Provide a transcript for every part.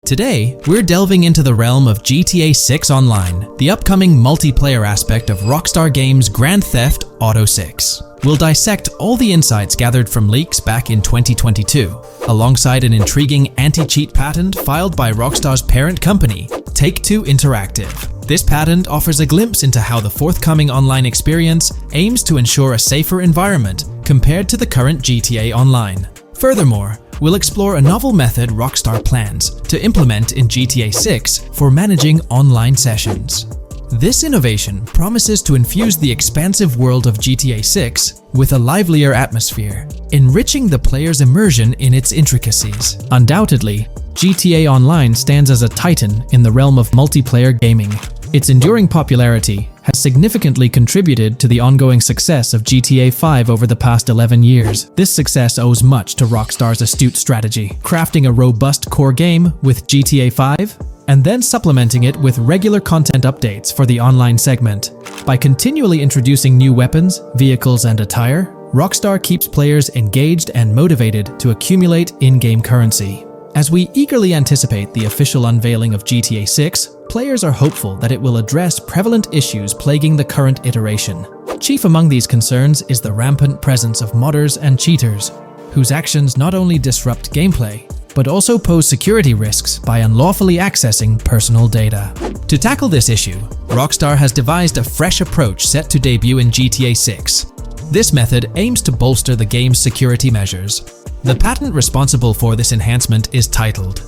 Today, we're delving into the realm of GTA 6 Online, the upcoming multiplayer aspect of Rockstar Games' Grand Theft Auto 6. We'll dissect all the insights gathered from leaks back in 2022, alongside an intriguing anti-cheat patent filed by Rockstar's parent company, Take-Two Interactive. This patent offers a glimpse into how the forthcoming online experience aims to ensure a safer environment compared to the current GTA Online. Furthermore, we'll explore a novel method Rockstar plans to implement in GTA 6 for managing online sessions. This innovation promises to infuse the expansive world of GTA 6 with a livelier atmosphere, enriching the player's immersion in its intricacies. Undoubtedly, GTA Online stands as a titan in the realm of multiplayer gaming. Its enduring popularity has significantly contributed to the ongoing success of GTA 5 over the past 11 years. This success owes much to Rockstar's astute strategy, crafting a robust core game with GTA 5 and then supplementing it with regular content updates for the online segment. By continually introducing new weapons, vehicles, and attire, Rockstar keeps players engaged and motivated to accumulate in-game currency. As we eagerly anticipate the official unveiling of GTA 6, players are hopeful that it will address prevalent issues plaguing the current iteration. Chief among these concerns is the rampant presence of modders and cheaters, whose actions not only disrupt gameplay, but also pose security risks by unlawfully accessing personal data. To tackle this issue, Rockstar has devised a fresh approach set to debut in GTA 6. This method aims to bolster the game's security measures. The patent responsible for this enhancement is titled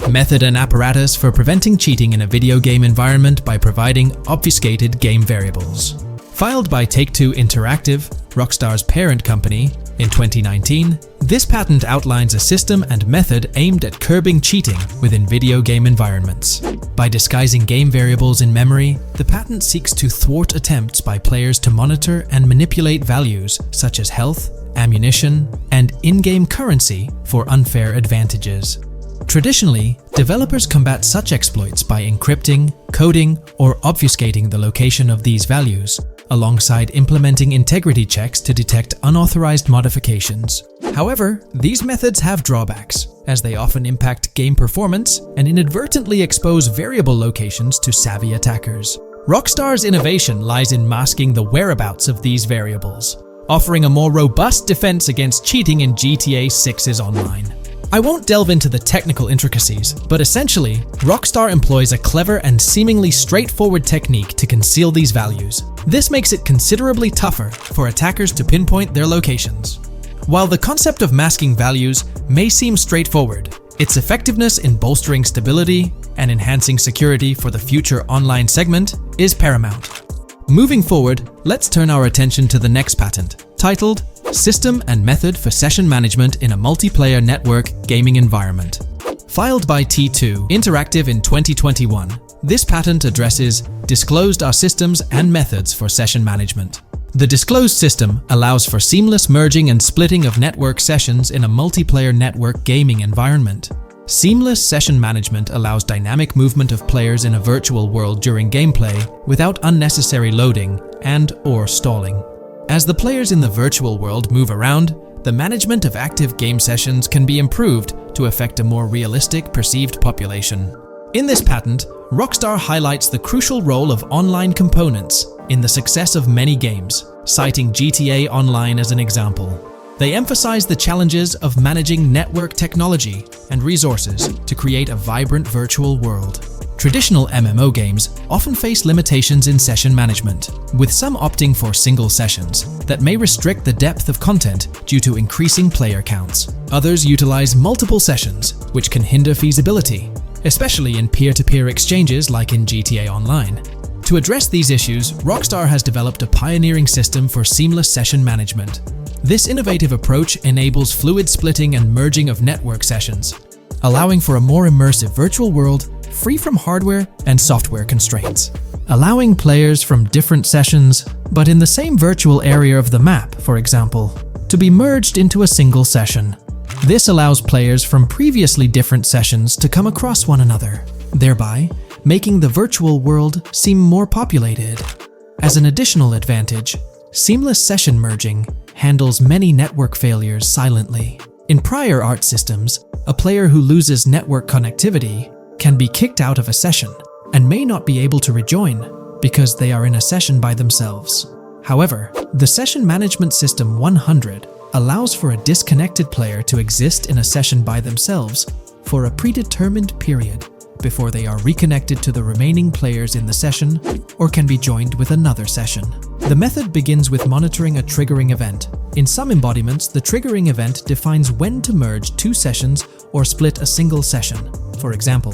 Method and Apparatus for Preventing Cheating in a Video Game Environment by Providing Obfuscated Game Variables. Filed by Take-Two Interactive, Rockstar's parent company, in 2019, this patent outlines a system and method aimed at curbing cheating within video game environments. By disguising game variables in memory, the patent seeks to thwart attempts by players to monitor and manipulate values such as health, ammunition, and in-game currency for unfair advantages. Traditionally, developers combat such exploits by encrypting, coding, or obfuscating the location of these values, alongside implementing integrity checks to detect unauthorized modifications. However, these methods have drawbacks, as they often impact game performance and inadvertently expose variable locations to savvy attackers. Rockstar's innovation lies in masking the whereabouts of these variables, offering a more robust defense against cheating in GTA 6's online. I won't delve into the technical intricacies, but essentially, Rockstar employs a clever and seemingly straightforward technique to conceal these values. This makes it considerably tougher for attackers to pinpoint their locations. While the concept of masking values may seem straightforward, its effectiveness in bolstering stability and enhancing security for the future online segment is paramount. Moving forward, let's turn our attention to the next patent, titled System and Method for Session Management in a Multiplayer Network Gaming Environment. Filed by T2 Interactive in 2021, this patent addresses disclosed are systems and methods for session management. The disclosed system allows for seamless merging and splitting of network sessions in a multiplayer network gaming environment. Seamless session management allows dynamic movement of players in a virtual world during gameplay without unnecessary loading and/or stalling. As the players in the virtual world move around, the management of active game sessions can be improved to affect a more realistic perceived population. In this patent, Rockstar highlights the crucial role of online components in the success of many games, citing GTA Online as an example. They emphasize the challenges of managing network technology and resources to create a vibrant virtual world. Traditional MMO games often face limitations in session management, with some opting for single sessions that may restrict the depth of content due to increasing player counts. Others utilize multiple sessions, which can hinder feasibility, especially in peer-to-peer exchanges like in GTA Online. To address these issues, Rockstar has developed a pioneering system for seamless session management. This innovative approach enables fluid splitting and merging of network sessions, allowing for a more immersive virtual world free from hardware and software constraints. Allowing players from different sessions, but in the same virtual area of the map, for example, to be merged into a single session. This allows players from previously different sessions to come across one another, thereby making the virtual world seem more populated. As an additional advantage, seamless session merging handles many network failures silently. In prior art systems, a player who loses network connectivity can be kicked out of a session and may not be able to rejoin because they are in a session by themselves. However, the Session Management System 100 allows for a disconnected player to exist in a session by themselves for a predetermined period before they are reconnected to the remaining players in the session or can be joined with another session. The method begins with monitoring a triggering event. In some embodiments, the triggering event defines when to merge two sessions or split a single session. For example,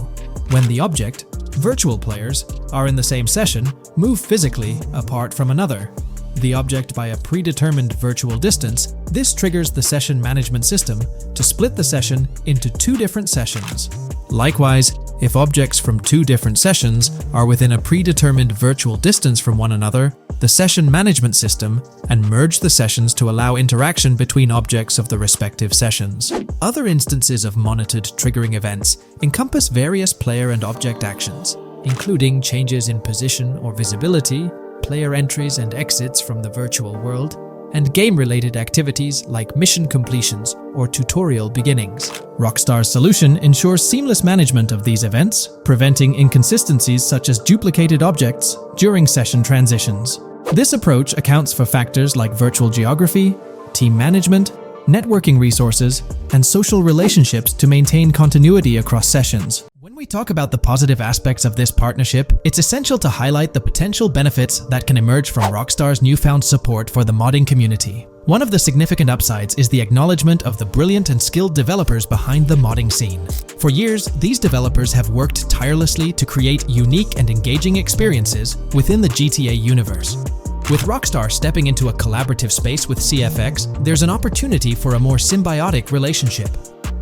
when the object, virtual players, are in the same session, move physically apart from another, the object by a predetermined virtual distance, this triggers the session management system to split the session into two different sessions. Likewise, if objects from two different sessions are within a predetermined virtual distance from one another, the session management system and merge the sessions to allow interaction between objects of the respective sessions. Other instances of monitored triggering events encompass various player and object actions, including changes in position or visibility, player entries and exits from the virtual world, and game-related activities like mission completions or tutorial beginnings. Rockstar's solution ensures seamless management of these events, preventing inconsistencies such as duplicated objects during session transitions. This approach accounts for factors like virtual geography, team management, networking resources, and social relationships to maintain continuity across sessions. When we talk about the positive aspects of this partnership, it's essential to highlight the potential benefits that can emerge from Rockstar's newfound support for the modding community. One of the significant upsides is the acknowledgement of the brilliant and skilled developers behind the modding scene. For years, these developers have worked tirelessly to create unique and engaging experiences within the GTA universe. With Rockstar stepping into a collaborative space with CFX, there's an opportunity for a more symbiotic relationship.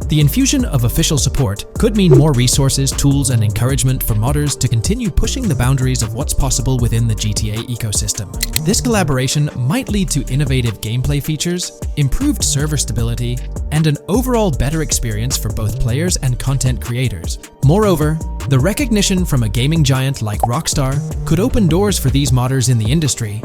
The infusion of official support could mean more resources, tools, and encouragement for modders to continue pushing the boundaries of what's possible within the GTA ecosystem. This collaboration might lead to innovative gameplay features, improved server stability, and an overall better experience for both players and content creators. Moreover, the recognition from a gaming giant like Rockstar could open doors for these modders in the industry.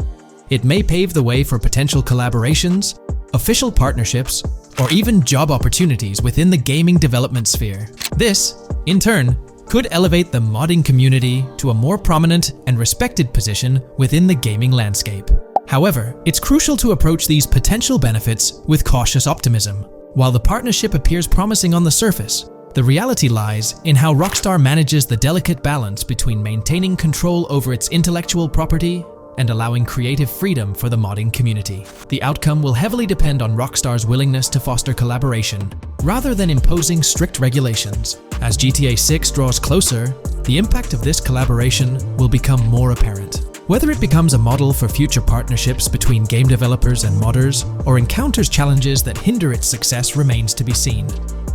It may pave the way for potential collaborations, official partnerships, or even job opportunities within the gaming development sphere. This, in turn, could elevate the modding community to a more prominent and respected position within the gaming landscape. However, it's crucial to approach these potential benefits with cautious optimism. While the partnership appears promising on the surface, the reality lies in how Rockstar manages the delicate balance between maintaining control over its intellectual property and allowing creative freedom for the modding community. The outcome will heavily depend on Rockstar's willingness to foster collaboration, rather than imposing strict regulations. As GTA 6 draws closer, the impact of this collaboration will become more apparent. Whether it becomes a model for future partnerships between game developers and modders, or encounters challenges that hinder its success remains to be seen.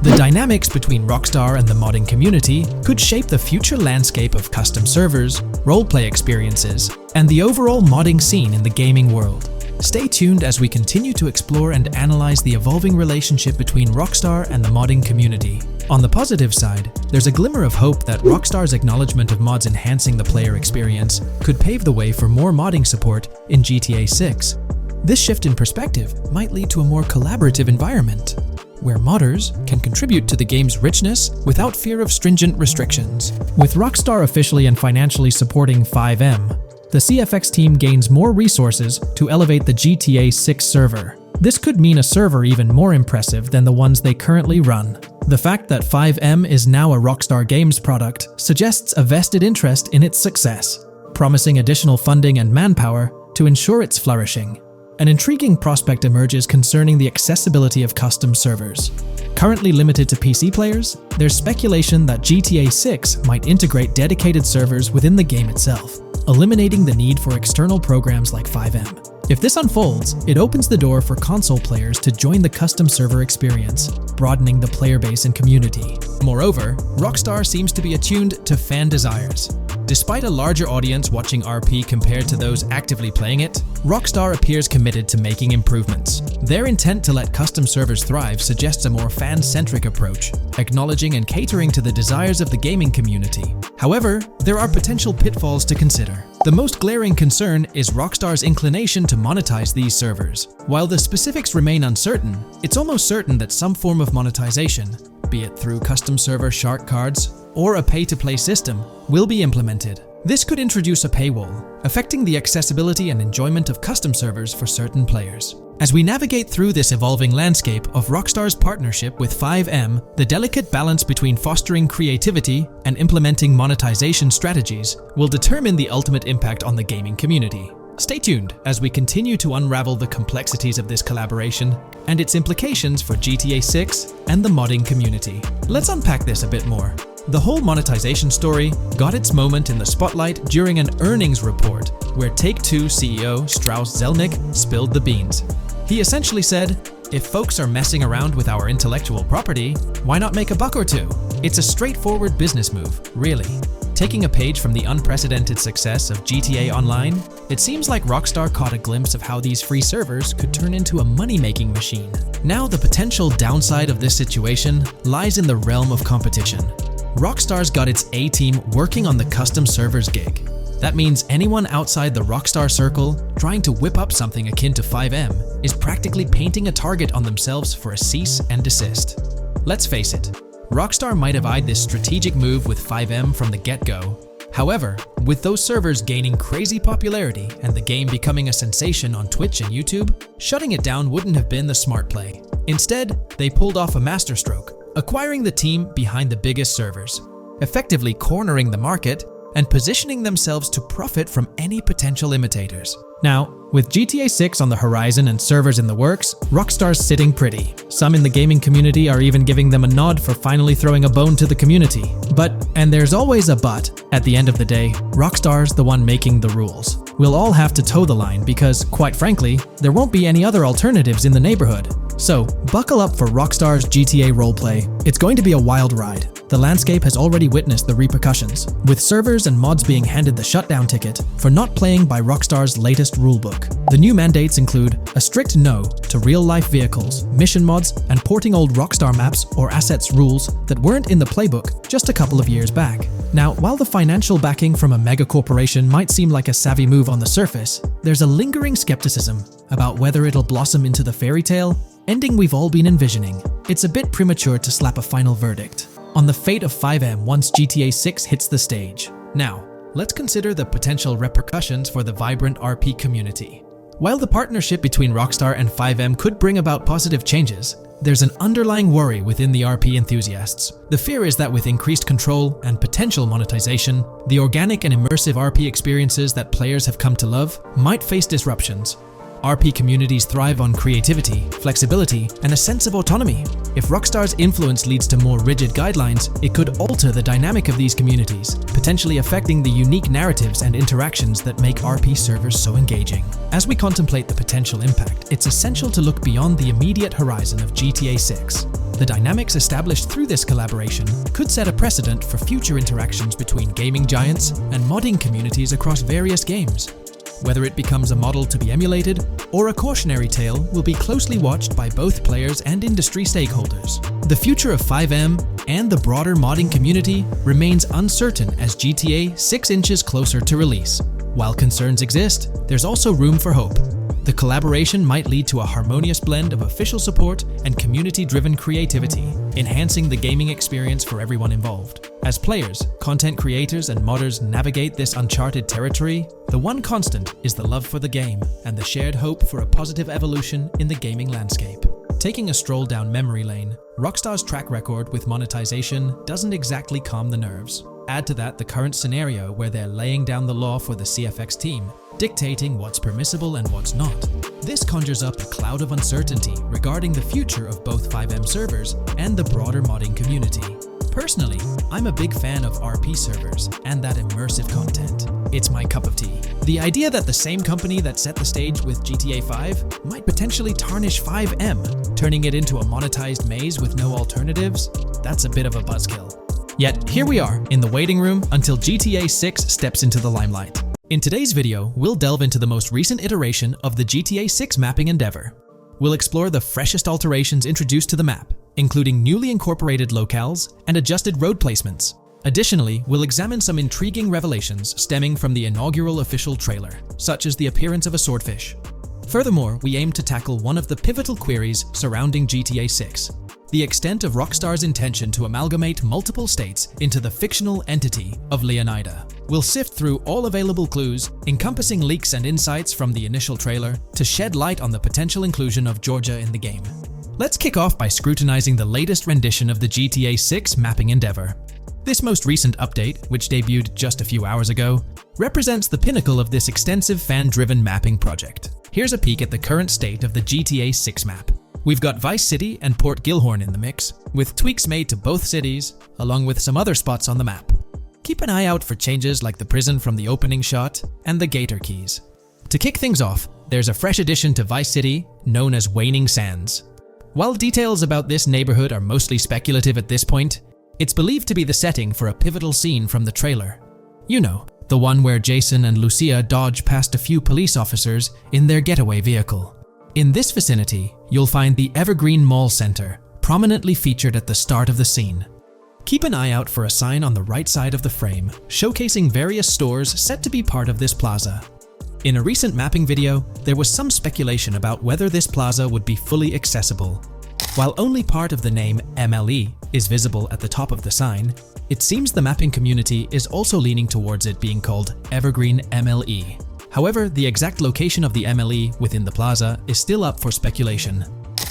The dynamics between Rockstar and the modding community could shape the future landscape of custom servers, roleplay experiences, and the overall modding scene in the gaming world. Stay tuned as we continue to explore and analyze the evolving relationship between Rockstar and the modding community. On the positive side, there's a glimmer of hope that Rockstar's acknowledgement of mods enhancing the player experience could pave the way for more modding support in GTA 6. This shift in perspective might lead to a more collaborative environment, where modders can contribute to the game's richness without fear of stringent restrictions. With Rockstar officially and financially supporting FiveM, the CFX team gains more resources to elevate the GTA 6 server. This could mean a server even more impressive than the ones they currently run. The fact that FiveM is now a Rockstar Games product suggests a vested interest in its success, promising additional funding and manpower to ensure its flourishing. An intriguing prospect emerges concerning the accessibility of custom servers. Currently limited to PC players, there's speculation that GTA 6 might integrate dedicated servers within the game itself, eliminating the need for external programs like FiveM. If this unfolds, it opens the door for console players to join the custom server experience, broadening the player base and community. Moreover, Rockstar seems to be attuned to fan desires. Despite a larger audience watching RP compared to those actively playing it, Rockstar appears committed to making improvements. Their intent to let custom servers thrive suggests a more fan-centric approach, acknowledging and catering to the desires of the gaming community. However, there are potential pitfalls to consider. The most glaring concern is Rockstar's inclination to monetize these servers. While the specifics remain uncertain, it's almost certain that some form of monetization, be it through custom server shark cards, or a pay-to-play system will be implemented. This could introduce a paywall, affecting the accessibility and enjoyment of custom servers for certain players. As we navigate through this evolving landscape of Rockstar's partnership with FiveM, the delicate balance between fostering creativity and implementing monetization strategies will determine the ultimate impact on the gaming community. Stay tuned as we continue to unravel the complexities of this collaboration and its implications for GTA 6 and the modding community. Let's unpack this a bit more. The whole monetization story got its moment in the spotlight during an earnings report where Take-Two CEO Strauss Zelnick spilled the beans. He essentially said, "If folks are messing around with our intellectual property, why not make a buck or two? It's a straightforward business move, really." Taking a page from the unprecedented success of GTA Online, it seems like Rockstar caught a glimpse of how these free servers could turn into a money-making machine. Now, the potential downside of this situation lies in the realm of competition. Rockstar's got its A-team working on the custom servers gig. That means anyone outside the Rockstar circle trying to whip up something akin to FiveM is practically painting a target on themselves for a cease and desist. Let's face it, Rockstar might have eyed this strategic move with FiveM from the get-go. However, with those servers gaining crazy popularity and the game becoming a sensation on Twitch and YouTube, shutting it down wouldn't have been the smart play. Instead, they pulled off a masterstroke, acquiring the team behind the biggest servers, effectively cornering the market and positioning themselves to profit from any potential imitators. Now, with GTA 6 on the horizon and servers in the works, Rockstar's sitting pretty. Some in the gaming community are even giving them a nod for finally throwing a bone to the community. But, and there's always a but, at the end of the day, Rockstar's the one making the rules. We'll all have to toe the line because, quite frankly, there won't be any other alternatives in the neighborhood. So, buckle up for Rockstar's GTA roleplay. It's going to be a wild ride. The landscape has already witnessed the repercussions, with servers and mods being handed the shutdown ticket for not playing by Rockstar's latest rulebook. The new mandates include a strict no to real-life vehicles, mission mods, and porting old Rockstar maps or assets rules that weren't in the playbook just a couple of years back. Now, while the financial backing from a mega corporation might seem like a savvy move on the surface, there's a lingering skepticism about whether it'll blossom into the fairy tale ending we've all been envisioning. It's a bit premature to slap a final verdict on the fate of FiveM once GTA 6 hits the stage. Now, let's consider the potential repercussions for the vibrant RP community. While the partnership between Rockstar and FiveM could bring about positive changes, there's an underlying worry within the RP enthusiasts. The fear is that with increased control and potential monetization, the organic and immersive RP experiences that players have come to love might face disruptions. RP communities thrive on creativity, flexibility, and a sense of autonomy. If Rockstar's influence leads to more rigid guidelines, it could alter the dynamic of these communities, potentially affecting the unique narratives and interactions that make RP servers so engaging. As we contemplate the potential impact, it's essential to look beyond the immediate horizon of GTA 6. The dynamics established through this collaboration could set a precedent for future interactions between gaming giants and modding communities across various games. Whether it becomes a model to be emulated or a cautionary tale will be closely watched by both players and industry stakeholders. The future of FiveM and the broader modding community remains uncertain as GTA 6 inches closer to release. While concerns exist, there's also room for hope. The collaboration might lead to a harmonious blend of official support and community-driven creativity, enhancing the gaming experience for everyone involved. As players, content creators, and modders navigate this uncharted territory, the one constant is the love for the game and the shared hope for a positive evolution in the gaming landscape. Taking a stroll down memory lane, Rockstar's track record with monetization doesn't exactly calm the nerves. Add to that the current scenario where they're laying down the law for the CFX team, dictating what's permissible and what's not. This conjures up a cloud of uncertainty regarding the future of both FiveM servers and the broader modding community. Personally, I'm a big fan of RP servers and that immersive content. It's my cup of tea. The idea that the same company that set the stage with GTA 5 might potentially tarnish FiveM, turning it into a monetized maze with no alternatives, that's a bit of a buzzkill. Yet, here we are, in the waiting room until GTA 6 steps into the limelight. In today's video, we'll delve into the most recent iteration of the GTA 6 mapping endeavor. We'll explore the freshest alterations introduced to the map, including newly incorporated locales and adjusted road placements. Additionally, we'll examine some intriguing revelations stemming from the inaugural official trailer, such as the appearance of a swordfish. Furthermore, we aim to tackle one of the pivotal queries surrounding GTA 6. the extent of Rockstar's intention to amalgamate multiple states into the fictional entity of Leonida. We'll sift through all available clues, encompassing leaks and insights from the initial trailer to shed light on the potential inclusion of Georgia in the game. Let's kick off by scrutinizing the latest rendition of the GTA 6 mapping endeavor. This most recent update, which debuted just a few hours ago, represents the pinnacle of this extensive fan-driven mapping project. Here's a peek at the current state of the GTA 6 map. We've got Vice City and Port Gilhorn in the mix, with tweaks made to both cities, along with some other spots on the map. Keep an eye out for changes like the prison from the opening shot and the Gator Keys. To kick things off, there's a fresh addition to Vice City known as Waning Sands. While details about this neighborhood are mostly speculative at this point, it's believed to be the setting for a pivotal scene from the trailer. You know, the one where Jason and Lucia dodge past a few police officers in their getaway vehicle. In this vicinity, you'll find the Evergreen Mall Center, prominently featured at the start of the scene. Keep an eye out for a sign on the right side of the frame, showcasing various stores set to be part of this plaza. In a recent mapping video, there was some speculation about whether this plaza would be fully accessible. While only part of the name MLE is visible at the top of the sign, it seems the mapping community is also leaning towards it being called Evergreen MLE. However, the exact location of the MLE within the plaza is still up for speculation.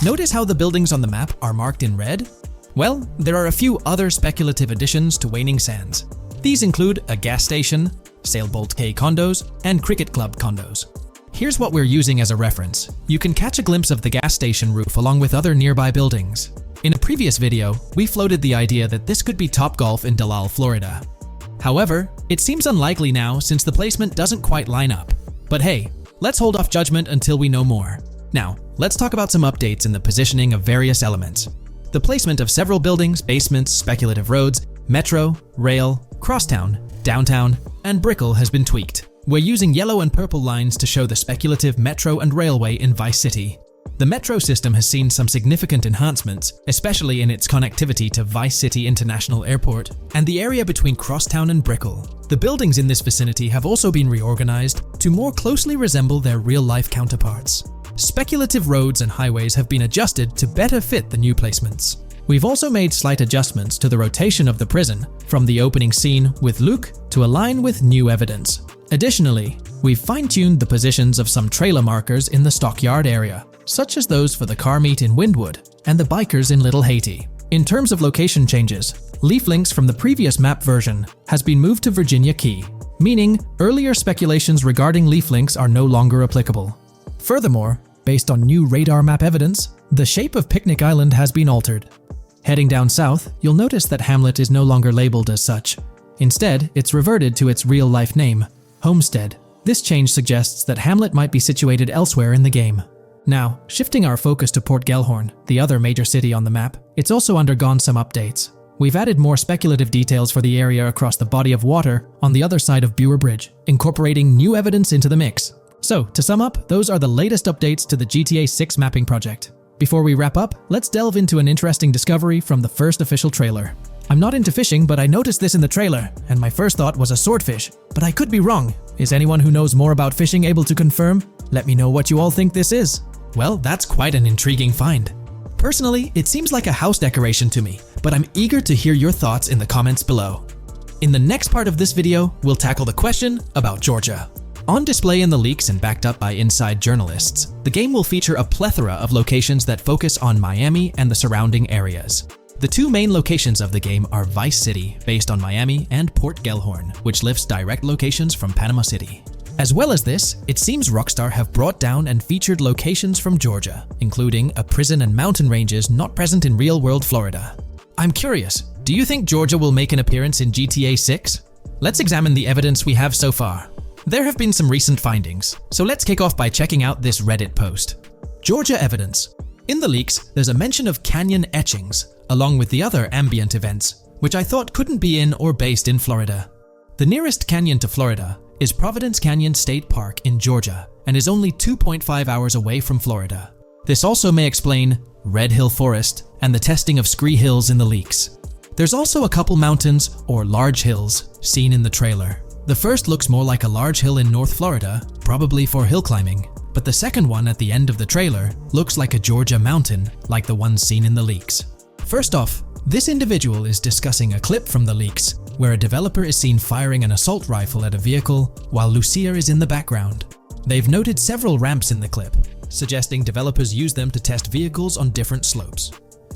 Notice how the buildings on the map are marked in red? Well, there are a few other speculative additions to Waning Sands. These include a gas station, Sailbolt K condos, and Cricket Club condos. Here's what we're using as a reference. You can catch a glimpse of the gas station roof along with other nearby buildings. In a previous video, we floated the idea that this could be Topgolf in Dalal, Florida. However, it seems unlikely now since the placement doesn't quite line up. But hey, let's hold off judgment until we know more. Now, let's talk about some updates in the positioning of various elements. The placement of several buildings, basements, speculative roads, metro, rail, crosstown, downtown, and Brickell has been tweaked. We're using yellow and purple lines to show the speculative metro and railway in Vice City. The metro system has seen some significant enhancements, especially in its connectivity to Vice City International Airport and the area between Crosstown and Brickell. The buildings in this vicinity have also been reorganized to more closely resemble their real-life counterparts. Speculative roads and highways have been adjusted to better fit the new placements. We've also made slight adjustments to the rotation of the prison from the opening scene with Luke to align with new evidence. Additionally, we've fine-tuned the positions of some trailer markers in the stockyard area, such as those for the car meet in Windwood and the bikers in Little Haiti. In terms of location changes, Leaf Links from the previous map version has been moved to Virginia Key, meaning earlier speculations regarding Leaf Links are no longer applicable. Furthermore, based on new radar map evidence, the shape of Picnic Island has been altered. Heading down south, you'll notice that Hamlet is no longer labeled as such. Instead, it's reverted to its real-life name, Homestead. This change suggests that Hamlet might be situated elsewhere in the game. Now, shifting our focus to Port Gellhorn, the other major city on the map, it's also undergone some updates. We've added more speculative details for the area across the body of water on the other side of Bure Bridge, incorporating new evidence into the mix. So, to sum up, those are the latest updates to the GTA 6 mapping project. Before we wrap up, let's delve into an interesting discovery from the first official trailer. I'm not into fishing, but I noticed this in the trailer, and my first thought was a swordfish. But I could be wrong. Is anyone who knows more about fishing able to confirm? Let me know what you all think this is. Well, that's quite an intriguing find. Personally, it seems like a house decoration to me, but I'm eager to hear your thoughts in the comments below. In the next part of this video, we'll tackle the question about Georgia. On display in the leaks and backed up by inside journalists, the game will feature a plethora of locations that focus on Miami and the surrounding areas. The two main locations of the game are Vice City, based on Miami, and Port Gellhorn, which lifts direct locations from Panama City. As well as this, it seems Rockstar have brought down and featured locations from Georgia, including a prison and mountain ranges not present in real-world Florida. I'm curious, do you think Georgia will make an appearance in GTA 6? Let's examine the evidence we have so far. There have been some recent findings, so let's kick off by checking out this Reddit post. Georgia evidence. In the leaks, there's a mention of canyon etchings, along with the other ambient events, which I thought couldn't be in or based in Florida. The nearest canyon to Florida is Providence Canyon State Park in Georgia, and is only 2.5 hours away from Florida. This also may explain Red Hill Forest and the testing of Scree Hills in the leaks. There's also a couple mountains, or large hills, seen in the trailer. The first looks more like a large hill in North Florida, probably for hill climbing, but the second one at the end of the trailer looks like a Georgia mountain, like the ones seen in the leaks. First off, this individual is discussing a clip from the leaks, where a developer is seen firing an assault rifle at a vehicle while Lucia is in the background. They've noted several ramps in the clip, suggesting developers use them to test vehicles on different slopes.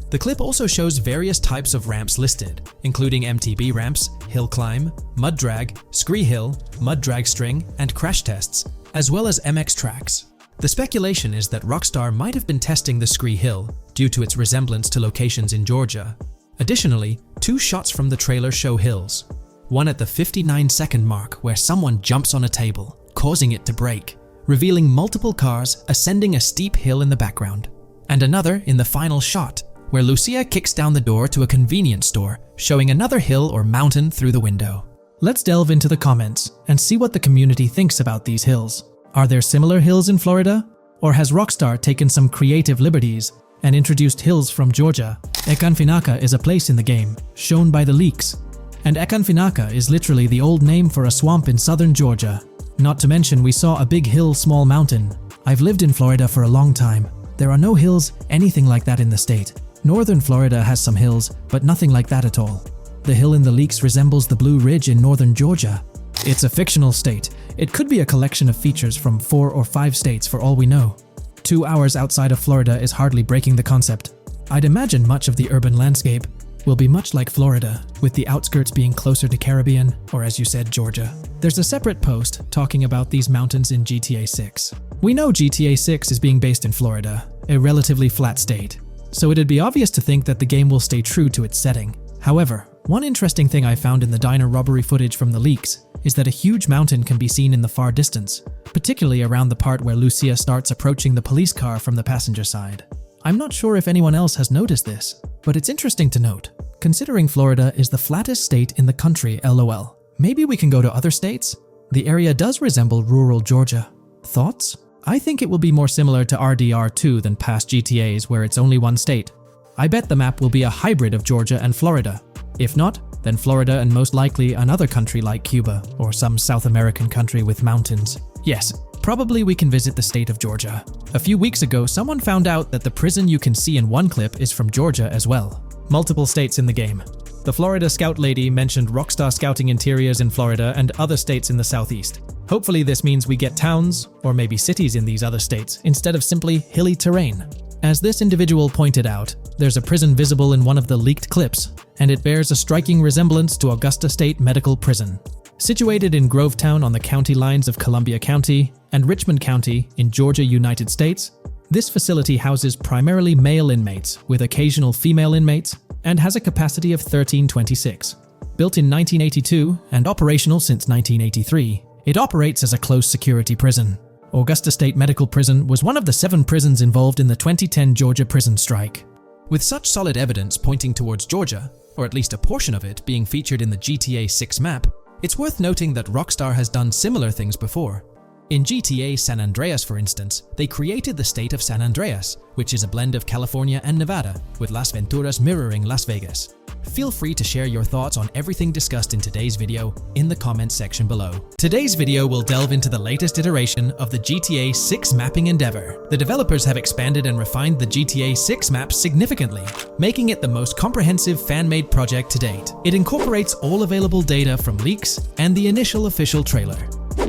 The clip also shows various types of ramps listed, including MTB ramps, hill climb, mud drag, scree hill, mud drag string, and crash tests, as well as MX tracks. The speculation is that Rockstar might have been testing the scree hill due to its resemblance to locations in Georgia. Additionally, 2 shots from the trailer show hills. One at the 59-second mark where someone jumps on a table, causing it to break, revealing multiple cars ascending a steep hill in the background. And another in the final shot, where Lucia kicks down the door to a convenience store, showing another hill or mountain through the window. Let's delve into the comments and see what the community thinks about these hills. Are there similar hills in Florida? Or has Rockstar taken some creative liberties and introduced hills from Georgia? Ekanfinaka is a place in the game, shown by the leaks. And Ekanfinaka is literally the old name for a swamp in southern Georgia. Not to mention we saw a big hill, small mountain. I've lived in Florida for a long time. There are no hills anything like that in the state. Northern Florida has some hills, but nothing like that at all. The hill in the leaks resembles the Blue Ridge in northern Georgia. It's a fictional state. It could be a collection of features from 4 or 5 states for all we know. 2 hours outside of Florida is hardly breaking the concept. I'd imagine much of the urban landscape will be much like Florida, with the outskirts being closer to Caribbean, or as you said, Georgia. There's a separate post talking about these mountains in GTA 6. We know GTA 6 is being based in Florida, a relatively flat state, so it'd be obvious to think that the game will stay true to its setting. However, one interesting thing I found in the diner robbery footage from the leaks is that a huge mountain can be seen in the far distance, particularly around the part where Lucia starts approaching the police car from the passenger side. I'm not sure if anyone else has noticed this, but it's interesting to note, considering Florida is the flattest state in the country, LOL. Maybe we can go to other states? The area does resemble rural Georgia. Thoughts? I think it will be more similar to RDR2 than past GTAs where it's only one state. I bet the map will be a hybrid of Georgia and Florida. If not, then Florida and most likely another country like Cuba or some South American country with mountains. Yes, probably we can visit the state of Georgia. A few weeks ago, someone found out that the prison you can see in one clip is from Georgia as well. Multiple states in the game. The Florida Scout lady mentioned Rockstar Scouting interiors in Florida and other states in the southeast. Hopefully this means we get towns, or maybe cities in these other states, instead of simply hilly terrain. As this individual pointed out, there's a prison visible in one of the leaked clips, and it bears a striking resemblance to Augusta State Medical Prison. Situated in Grovetown on the county lines of Columbia County and Richmond County in Georgia, United States, this facility houses primarily male inmates with occasional female inmates and has a capacity of 1326. Built in 1982 and operational since 1983, it operates as a close security prison. Augusta State Medical Prison was one of the 7 prisons involved in the 2010 Georgia prison strike. With such solid evidence pointing towards Georgia, or at least a portion of it being featured in the GTA 6 map, it's worth noting that Rockstar has done similar things before. In GTA San Andreas, for instance, they created the state of San Andreas, which is a blend of California and Nevada, with Las Venturas mirroring Las Vegas. Feel free to share your thoughts on everything discussed in today's video in the comments section below. Today's video will delve into the latest iteration of the GTA 6 mapping endeavor. The developers have expanded and refined the GTA 6 map significantly, making it the most comprehensive fan-made project to date. It incorporates all available data from leaks and the initial official trailer.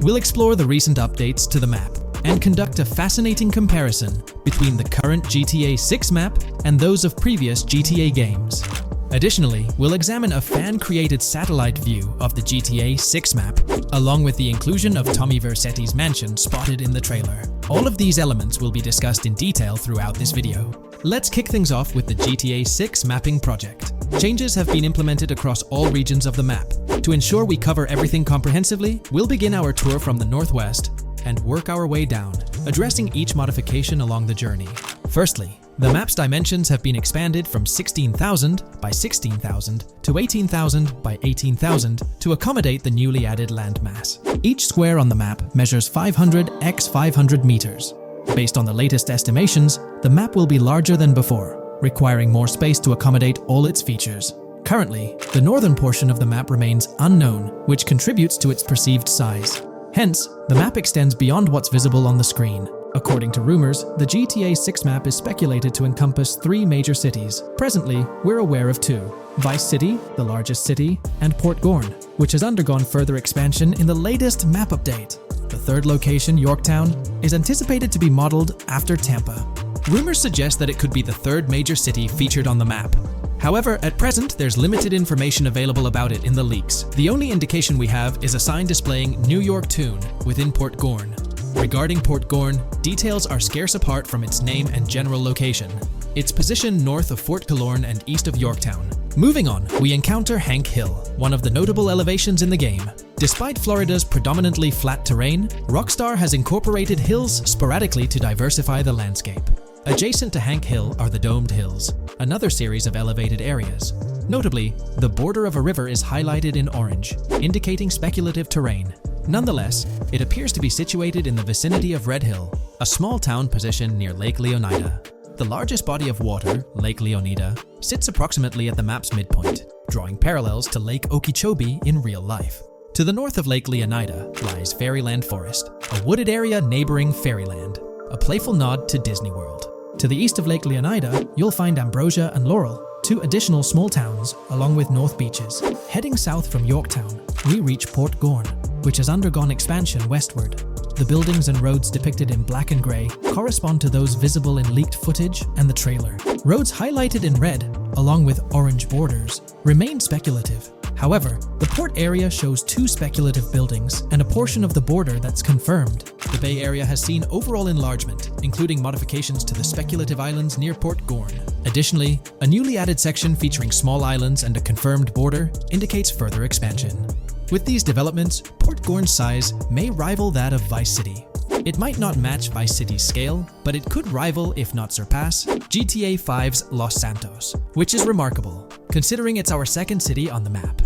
We'll explore the recent updates to the map and conduct a fascinating comparison between the current GTA 6 map and those of previous GTA games. Additionally, we'll examine a fan-created satellite view of the GTA 6 map, along with the inclusion of Tommy Vercetti's mansion spotted in the trailer. All of these elements will be discussed in detail throughout this video. Let's kick things off with the GTA 6 mapping project. Changes have been implemented across all regions of the map. To ensure we cover everything comprehensively, we'll begin our tour from the northwest and work our way down, addressing each modification along the journey. Firstly, the map's dimensions have been expanded from 16,000 by 16,000 to 18,000 by 18,000 to accommodate the newly added landmass. Each square on the map measures 500 x 500 meters. Based on the latest estimations, the map will be larger than before, requiring more space to accommodate all its features. Currently, the northern portion of the map remains unknown, which contributes to its perceived size. Hence, the map extends beyond what's visible on the screen. According to rumors, the GTA 6 map is speculated to encompass 3 major cities. Presently, we're aware of 2. Vice City, the largest city, and Port Gorn, which has undergone further expansion in the latest map update. The third location, Yorktown, is anticipated to be modeled after Tampa. Rumors suggest that it could be the third major city featured on the map. However, at present, there's limited information available about it in the leaks. The only indication we have is a sign displaying New York Tune within Port Gorn. Regarding Port Gorn, details are scarce apart from its name and general location. It's positioned north of Fort Killorn and east of Yorktown. Moving on, we encounter Hank Hill, one of the notable elevations in the game. Despite Florida's predominantly flat terrain, Rockstar has incorporated hills sporadically to diversify the landscape. Adjacent to Hank Hill are the Domed Hills, another series of elevated areas. Notably, the border of a river is highlighted in orange, indicating speculative terrain. Nonetheless, it appears to be situated in the vicinity of Red Hill, a small town positioned near Lake Leonida. The largest body of water, Lake Leonida, sits approximately at the map's midpoint, drawing parallels to Lake Okeechobee in real life. To the north of Lake Leonida lies Fairyland Forest, a wooded area neighboring Fairyland, a playful nod to Disney World. To the east of Lake Leonida, you'll find Ambrosia and Laurel, 2 additional small towns, along with North Beaches. Heading south from Yorktown, we reach Port Gorn, which has undergone expansion westward. The buildings and roads depicted in black and grey correspond to those visible in leaked footage and the trailer. Roads highlighted in red, along with orange borders, remain speculative. However, the port area shows 2 speculative buildings and a portion of the border that's confirmed. The Bay Area has seen overall enlargement, including modifications to the speculative islands near Port Gorn. Additionally, a newly added section featuring small islands and a confirmed border indicates further expansion. With these developments, Port Gorn's size may rival that of Vice City. It might not match Vice City's scale, but it could rival, if not surpass, GTA 5's Los Santos, which is remarkable, considering it's our second city on the map.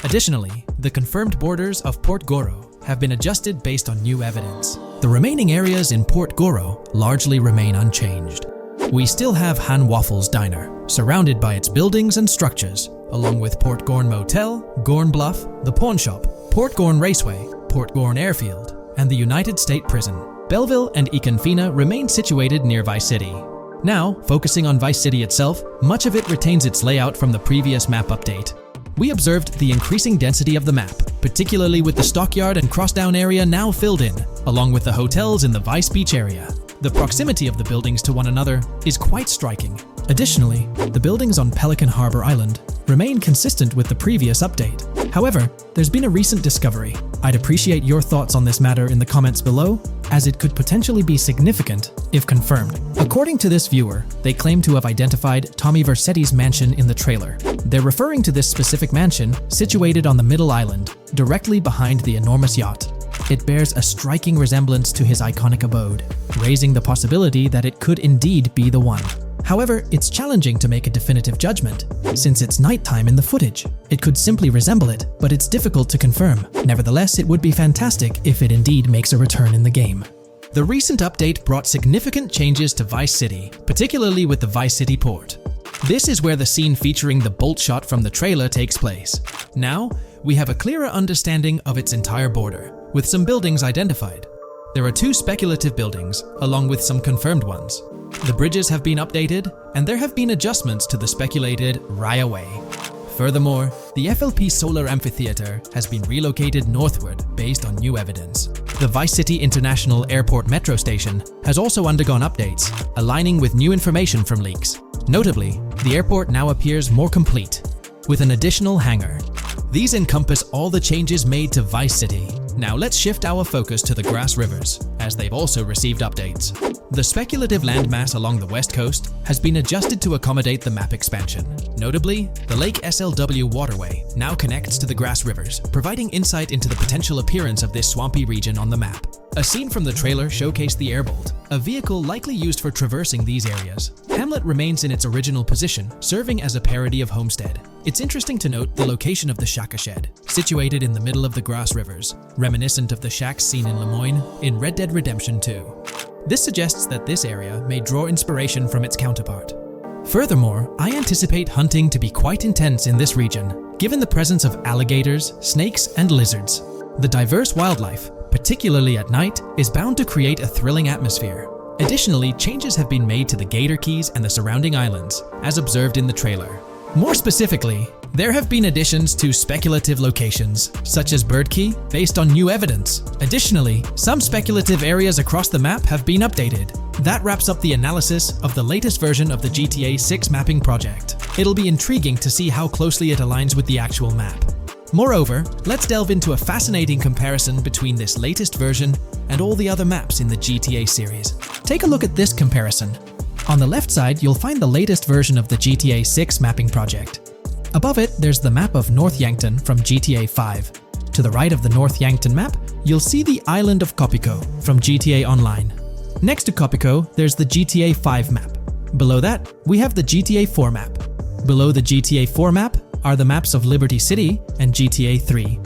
Additionally, the confirmed borders of Port Goro have been adjusted based on new evidence. The remaining areas in Port Goro largely remain unchanged. We still have Han Waffles Diner, surrounded by its buildings and structures, along with Port Gorn Motel, Gorn Bluff, the Pawn Shop, Port Gorn Raceway, Port Gorn Airfield, and the United State Prison. Belleville and Econfina remain situated near Vice City. Now, focusing on Vice City itself, much of it retains its layout from the previous map update. We observed the increasing density of the map, particularly with the Stockyard and Crossdown area now filled in, along with the hotels in the Vice Beach area. The proximity of the buildings to one another is quite striking. Additionally, the buildings on Pelican Harbor Island remain consistent with the previous update. However, there's been a recent discovery. I'd appreciate your thoughts on this matter in the comments below, as it could potentially be significant if confirmed. According to this viewer, they claim to have identified Tommy Vercetti's mansion in the trailer. They're referring to this specific mansion situated on the middle island, directly behind the enormous yacht. It bears a striking resemblance to his iconic abode, raising the possibility that it could indeed be the one. However, it's challenging to make a definitive judgment, since it's nighttime in the footage. It could simply resemble it, but it's difficult to confirm. Nevertheless, it would be fantastic if it indeed makes a return in the game. The recent update brought significant changes to Vice City, particularly with the Vice City port. This is where the scene featuring the bolt shot from the trailer takes place. Now, we have a clearer understanding of its entire border, with some buildings identified. There are 2 speculative buildings, along with some confirmed ones. The bridges have been updated, and there have been adjustments to the speculated Raya Way. Furthermore, the FLP Solar Amphitheater has been relocated northward based on new evidence. The Vice City International Airport metro station has also undergone updates, aligning with new information from leaks. Notably, the airport now appears more complete, with an additional hangar. These encompass all the changes made to Vice City. Now let's shift our focus to the Grass Rivers, as they've also received updates. The speculative landmass along the west coast has been adjusted to accommodate the map expansion. Notably, the Lake SLW waterway now connects to the Grass Rivers, providing insight into the potential appearance of this swampy region on the map. A scene from the trailer showcased the Airbolt, a vehicle likely used for traversing these areas. Hamlet remains in its original position, serving as a parody of Homestead. It's interesting to note the location of the Shaka Shed, situated in the middle of the Grass Rivers, reminiscent of the shacks seen in Lemoyne in Red Dead Redemption 2. This suggests that this area may draw inspiration from its counterpart. Furthermore, I anticipate hunting to be quite intense in this region, given the presence of alligators, snakes, and lizards. The diverse wildlife, particularly at night, is bound to create a thrilling atmosphere. Additionally, changes have been made to the Gator Keys and the surrounding islands, as observed in the trailer. More specifically, there have been additions to speculative locations, such as Bird Key, based on new evidence. Additionally, some speculative areas across the map have been updated. That wraps up the analysis of the latest version of the GTA 6 mapping project. It'll be intriguing to see how closely it aligns with the actual map. Moreover, let's delve into a fascinating comparison between this latest version and all the other maps in the GTA series. Take a look at this comparison. On the left side, you'll find the latest version of the GTA 6 mapping project. Above it, there's the map of North Yankton from GTA 5. To the right of the North Yankton map, you'll see the island of Copico from GTA Online. Next to Copico, there's the GTA 5 map. Below that, we have the GTA 4 map. Below the GTA 4 map are the maps of Liberty City and GTA 3.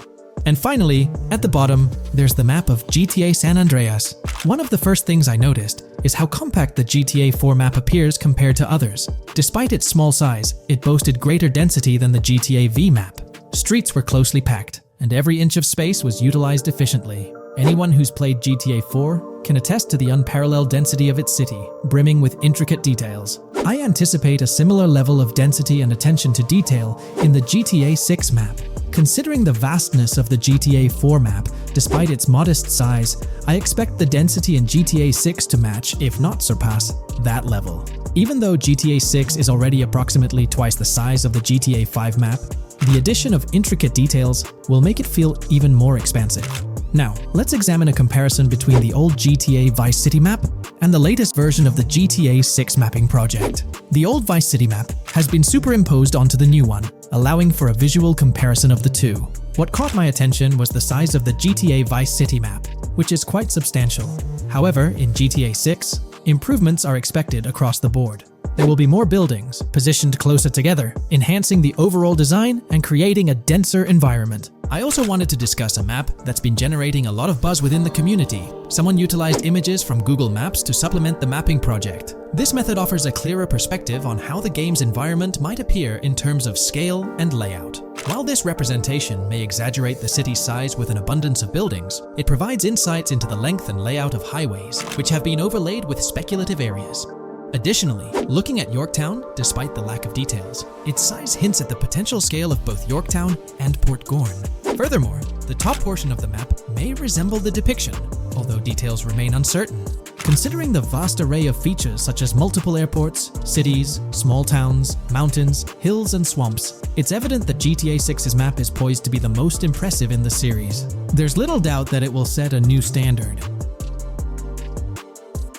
And finally, at the bottom, there's the map of GTA San Andreas. One of the first things I noticed is how compact the GTA 4 map appears compared to others. Despite its small size, it boasted greater density than the GTA V map. Streets were closely packed, and every inch of space was utilized efficiently. Anyone who's played GTA 4 can attest to the unparalleled density of its city, brimming with intricate details. I anticipate a similar level of density and attention to detail in the GTA 6 map. Considering the vastness of the GTA 4 map, despite its modest size, I expect the density in GTA 6 to match, if not surpass, that level. Even though GTA 6 is already approximately twice the size of the GTA 5 map, the addition of intricate details will make it feel even more expansive. Now, let's examine a comparison between the old GTA Vice City map and the latest version of the GTA 6 mapping project. The old Vice City map has been superimposed onto the new one, allowing for a visual comparison of the two. What caught my attention was the size of the GTA Vice City map, which is quite substantial. However, in GTA 6, improvements are expected across the board. There will be more buildings, positioned closer together, enhancing the overall design and creating a denser environment. I also wanted to discuss a map that's been generating a lot of buzz within the community. Someone utilized images from Google Maps to supplement the mapping project. This method offers a clearer perspective on how the game's environment might appear in terms of scale and layout. While this representation may exaggerate the city's size with an abundance of buildings, it provides insights into the length and layout of highways, which have been overlaid with speculative areas. Additionally, looking at Yorktown, despite the lack of details, its size hints at the potential scale of both Yorktown and Port Gorn. Furthermore, the top portion of the map may resemble the depiction, although details remain uncertain. Considering the vast array of features such as multiple airports, cities, small towns, mountains, hills, and swamps, it's evident that GTA 6's map is poised to be the most impressive in the series. There's little doubt that it will set a new standard.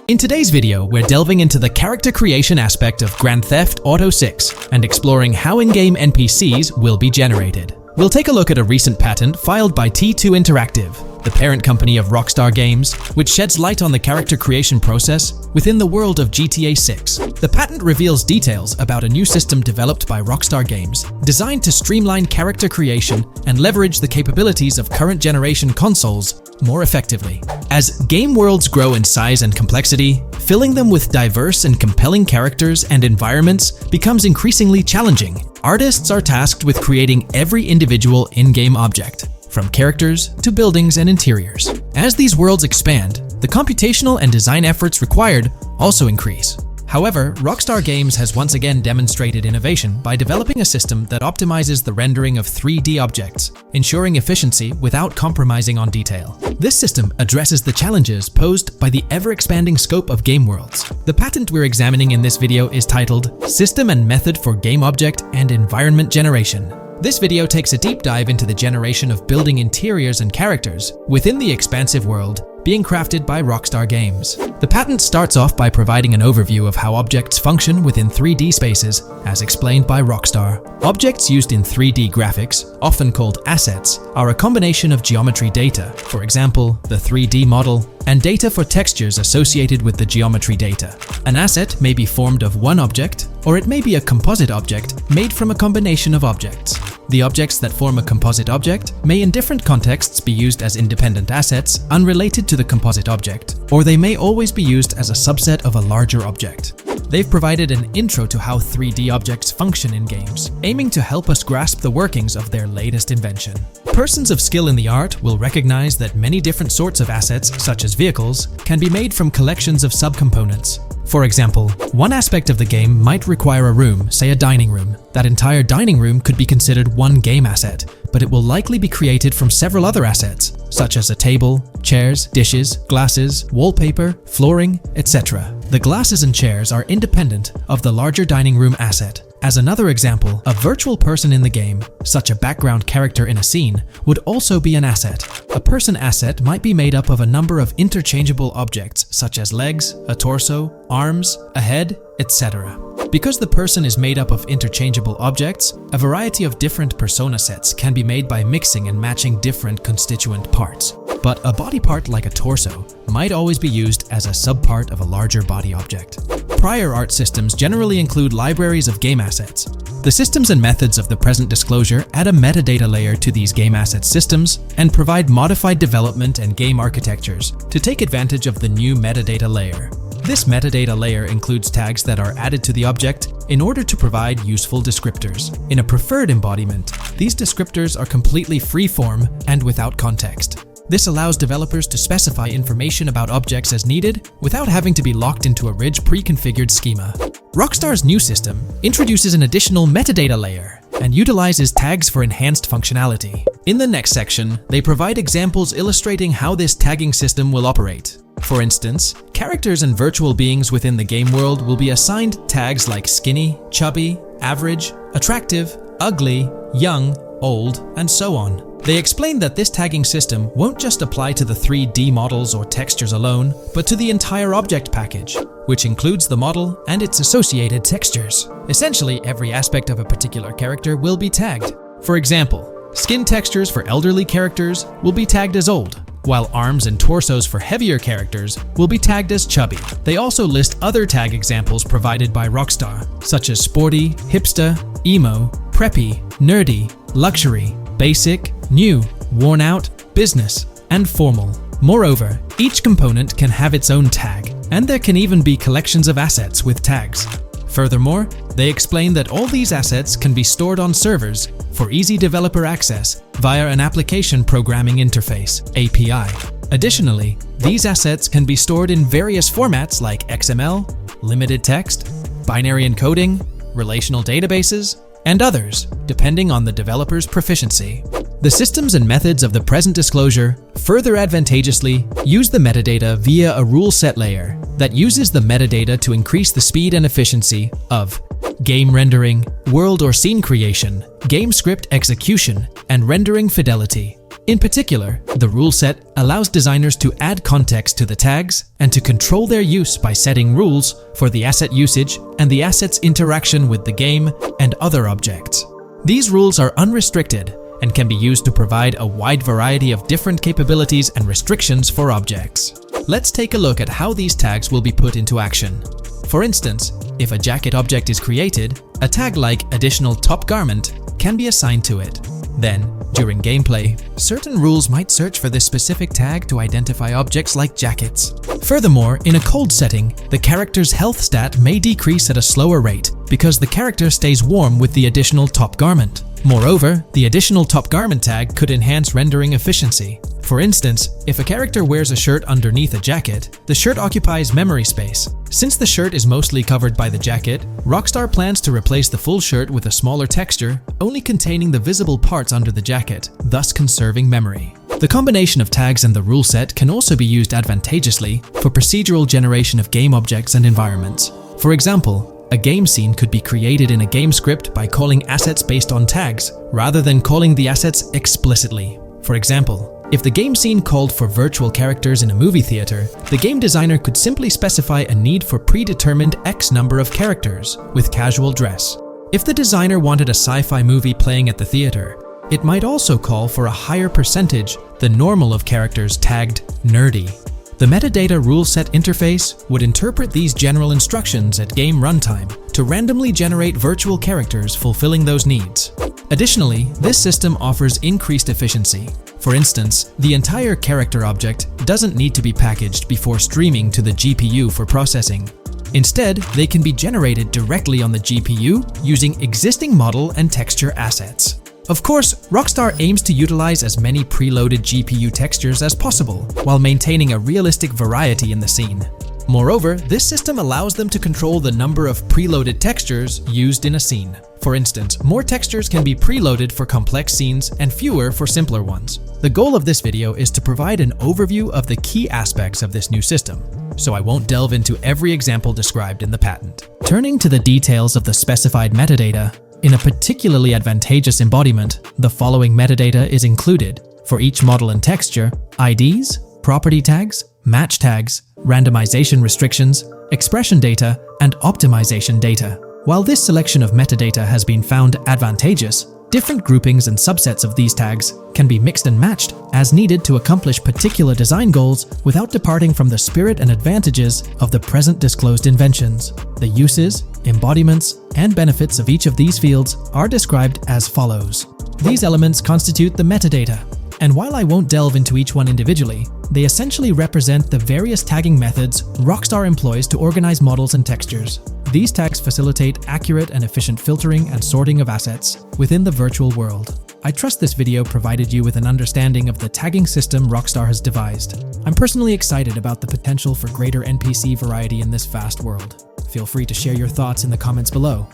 In today's video, we're delving into the character creation aspect of Grand Theft Auto 6 and exploring how in-game NPCs will be generated. We'll take a look at a recent patent filed by T2 Interactive, the parent company of Rockstar Games, which sheds light on the character creation process within the world of GTA 6. The patent reveals details about a new system developed by Rockstar Games, designed to streamline character creation and leverage the capabilities of current generation consoles more effectively. As game worlds grow in size and complexity, filling them with diverse and compelling characters and environments becomes increasingly challenging. Artists are tasked with creating every individual in-game object, from characters to buildings and interiors. As these worlds expand, the computational and design efforts required also increase. However, Rockstar Games has once again demonstrated innovation by developing a system that optimizes the rendering of 3D objects, ensuring efficiency without compromising on detail. This system addresses the challenges posed by the ever-expanding scope of game worlds. The patent we're examining in this video is titled System and Method for Game Object and Environment Generation. This video takes a deep dive into the generation of building interiors and characters within the expansive world being crafted by Rockstar Games. The patent starts off by providing an overview of how objects function within 3D spaces, as explained by Rockstar. Objects used in 3D graphics, often called assets, are a combination of geometry data, for example, the 3D model, and data for textures associated with the geometry data. An asset may be formed of one object, or it may be a composite object made from a combination of objects. The objects that form a composite object may in different contexts be used as independent assets unrelated to the composite object, or they may always be used as a subset of a larger object. they've provided an intro to how 3D objects function in games, aiming to help us grasp the workings of their latest invention. Persons of skill in the art will recognize that many different sorts of assets, such as vehicles, can be made from collections of subcomponents. For example, one aspect of the game might require a room, say a dining room. That entire dining room could be considered one game asset, but it will likely be created from several other assets, such as a table, chairs, dishes, glasses, wallpaper, flooring, etc. The glasses and chairs are independent of the larger dining room asset. As another example, a virtual person in the game, such a background character in a scene, would also be an asset. A person asset might be made up of a number of interchangeable objects, such as legs, a torso, arms, a head, etc. Because the person is made up of interchangeable objects, a variety of different persona sets can be made by mixing and matching different constituent parts. But a body part like a torso might always be used as a subpart of a larger body object. Prior art systems generally include libraries of game assets. The systems and methods of the present disclosure add a metadata layer to these game asset systems and provide modified development and game architectures to take advantage of the new metadata layer. This metadata layer includes tags that are added to the object in order to provide useful descriptors. In a preferred embodiment, these descriptors are completely free-form and without context. This allows developers to specify information about objects as needed without having to be locked into a rich pre-configured schema. Rockstar's new system introduces an additional metadata layer and utilizes tags for enhanced functionality. In the next section, they provide examples illustrating how this tagging system will operate. For instance, characters and virtual beings within the game world will be assigned tags like skinny, chubby, average, attractive, ugly, young, old, and so on. They explain that this tagging system won't just apply to the 3D models or textures alone, but to the entire object package, which includes the model and its associated textures. Essentially, every aspect of a particular character will be tagged. For example, skin textures for elderly characters will be tagged as old, while arms and torsos for heavier characters will be tagged as chubby. They also list other tag examples provided by Rockstar, such as sporty, hipster, emo, preppy, nerdy, luxury, basic, new, worn out, business, and formal. Moreover, each component can have its own tag, and there can even be collections of assets with tags. Furthermore, they explain that all these assets can be stored on servers for easy developer access via an application programming interface (API). Additionally, these assets can be stored in various formats like XML, limited text, binary encoding, relational databases, and others, depending on the developer's proficiency. The systems and methods of the present disclosure further advantageously use the metadata via a rule set layer that uses the metadata to increase the speed and efficiency of game rendering, world or scene creation, game script execution, and rendering fidelity. In particular, the rule set allows designers to add context to the tags and to control their use by setting rules for the asset usage and the asset's interaction with the game and other objects. These rules are unrestricted and can be used to provide a wide variety of different capabilities and restrictions for objects. Let's take a look at how these tags will be put into action. For instance, if a jacket object is created, a tag like additional top garment can be assigned to it. Then, during gameplay, certain rules might search for this specific tag to identify objects like jackets. Furthermore, in a cold setting, the character's health stat may decrease at a slower rate because the character stays warm with the additional top garment. Moreover, the additional top garment tag could enhance rendering efficiency. For instance, if a character wears a shirt underneath a jacket, the shirt occupies memory space. Since the shirt is mostly covered by the jacket, Rockstar plans to replace the full shirt with a smaller texture, only containing the visible parts under the jacket, thus conserving memory. The combination of tags and the rule set can also be used advantageously for procedural generation of game objects and environments. For example, a game scene could be created in a game script by calling assets based on tags, rather than calling the assets explicitly. For example, if the game scene called for virtual characters in a movie theater, the game designer could simply specify a need for predetermined X number of characters with casual dress. If the designer wanted a sci-fi movie playing at the theater, it might also call for a higher percentage than normal of characters tagged nerdy. The metadata rule set interface would interpret these general instructions at game runtime to randomly generate virtual characters fulfilling those needs. Additionally, this system offers increased efficiency. For instance, the entire character object doesn't need to be packaged before streaming to the GPU for processing. Instead, they can be generated directly on the GPU using existing model and texture assets. Of course, Rockstar aims to utilize as many preloaded GPU textures as possible, while maintaining a realistic variety in the scene. Moreover, this system allows them to control the number of preloaded textures used in a scene. For instance, more textures can be preloaded for complex scenes and fewer for simpler ones. The goal of this video is to provide an overview of the key aspects of this new system, so I won't delve into every example described in the patent. Turning to the details of the specified metadata, in a particularly advantageous embodiment, the following metadata is included for each model and texture: IDs, property tags, match tags, randomization restrictions, expression data, and optimization data. While this selection of metadata has been found advantageous, different groupings and subsets of these tags can be mixed and matched as needed to accomplish particular design goals without departing from the spirit and advantages of the present disclosed inventions. The uses, embodiments, and benefits of each of these fields are described as follows. These elements constitute the metadata, and while I won't delve into each one individually, they essentially represent the various tagging methods Rockstar employs to organize models and textures. These tags facilitate accurate and efficient filtering and sorting of assets within the virtual world. I trust this video provided you with an understanding of the tagging system Rockstar has devised. I'm personally excited about the potential for greater NPC variety in this vast world. Feel free to share your thoughts in the comments below.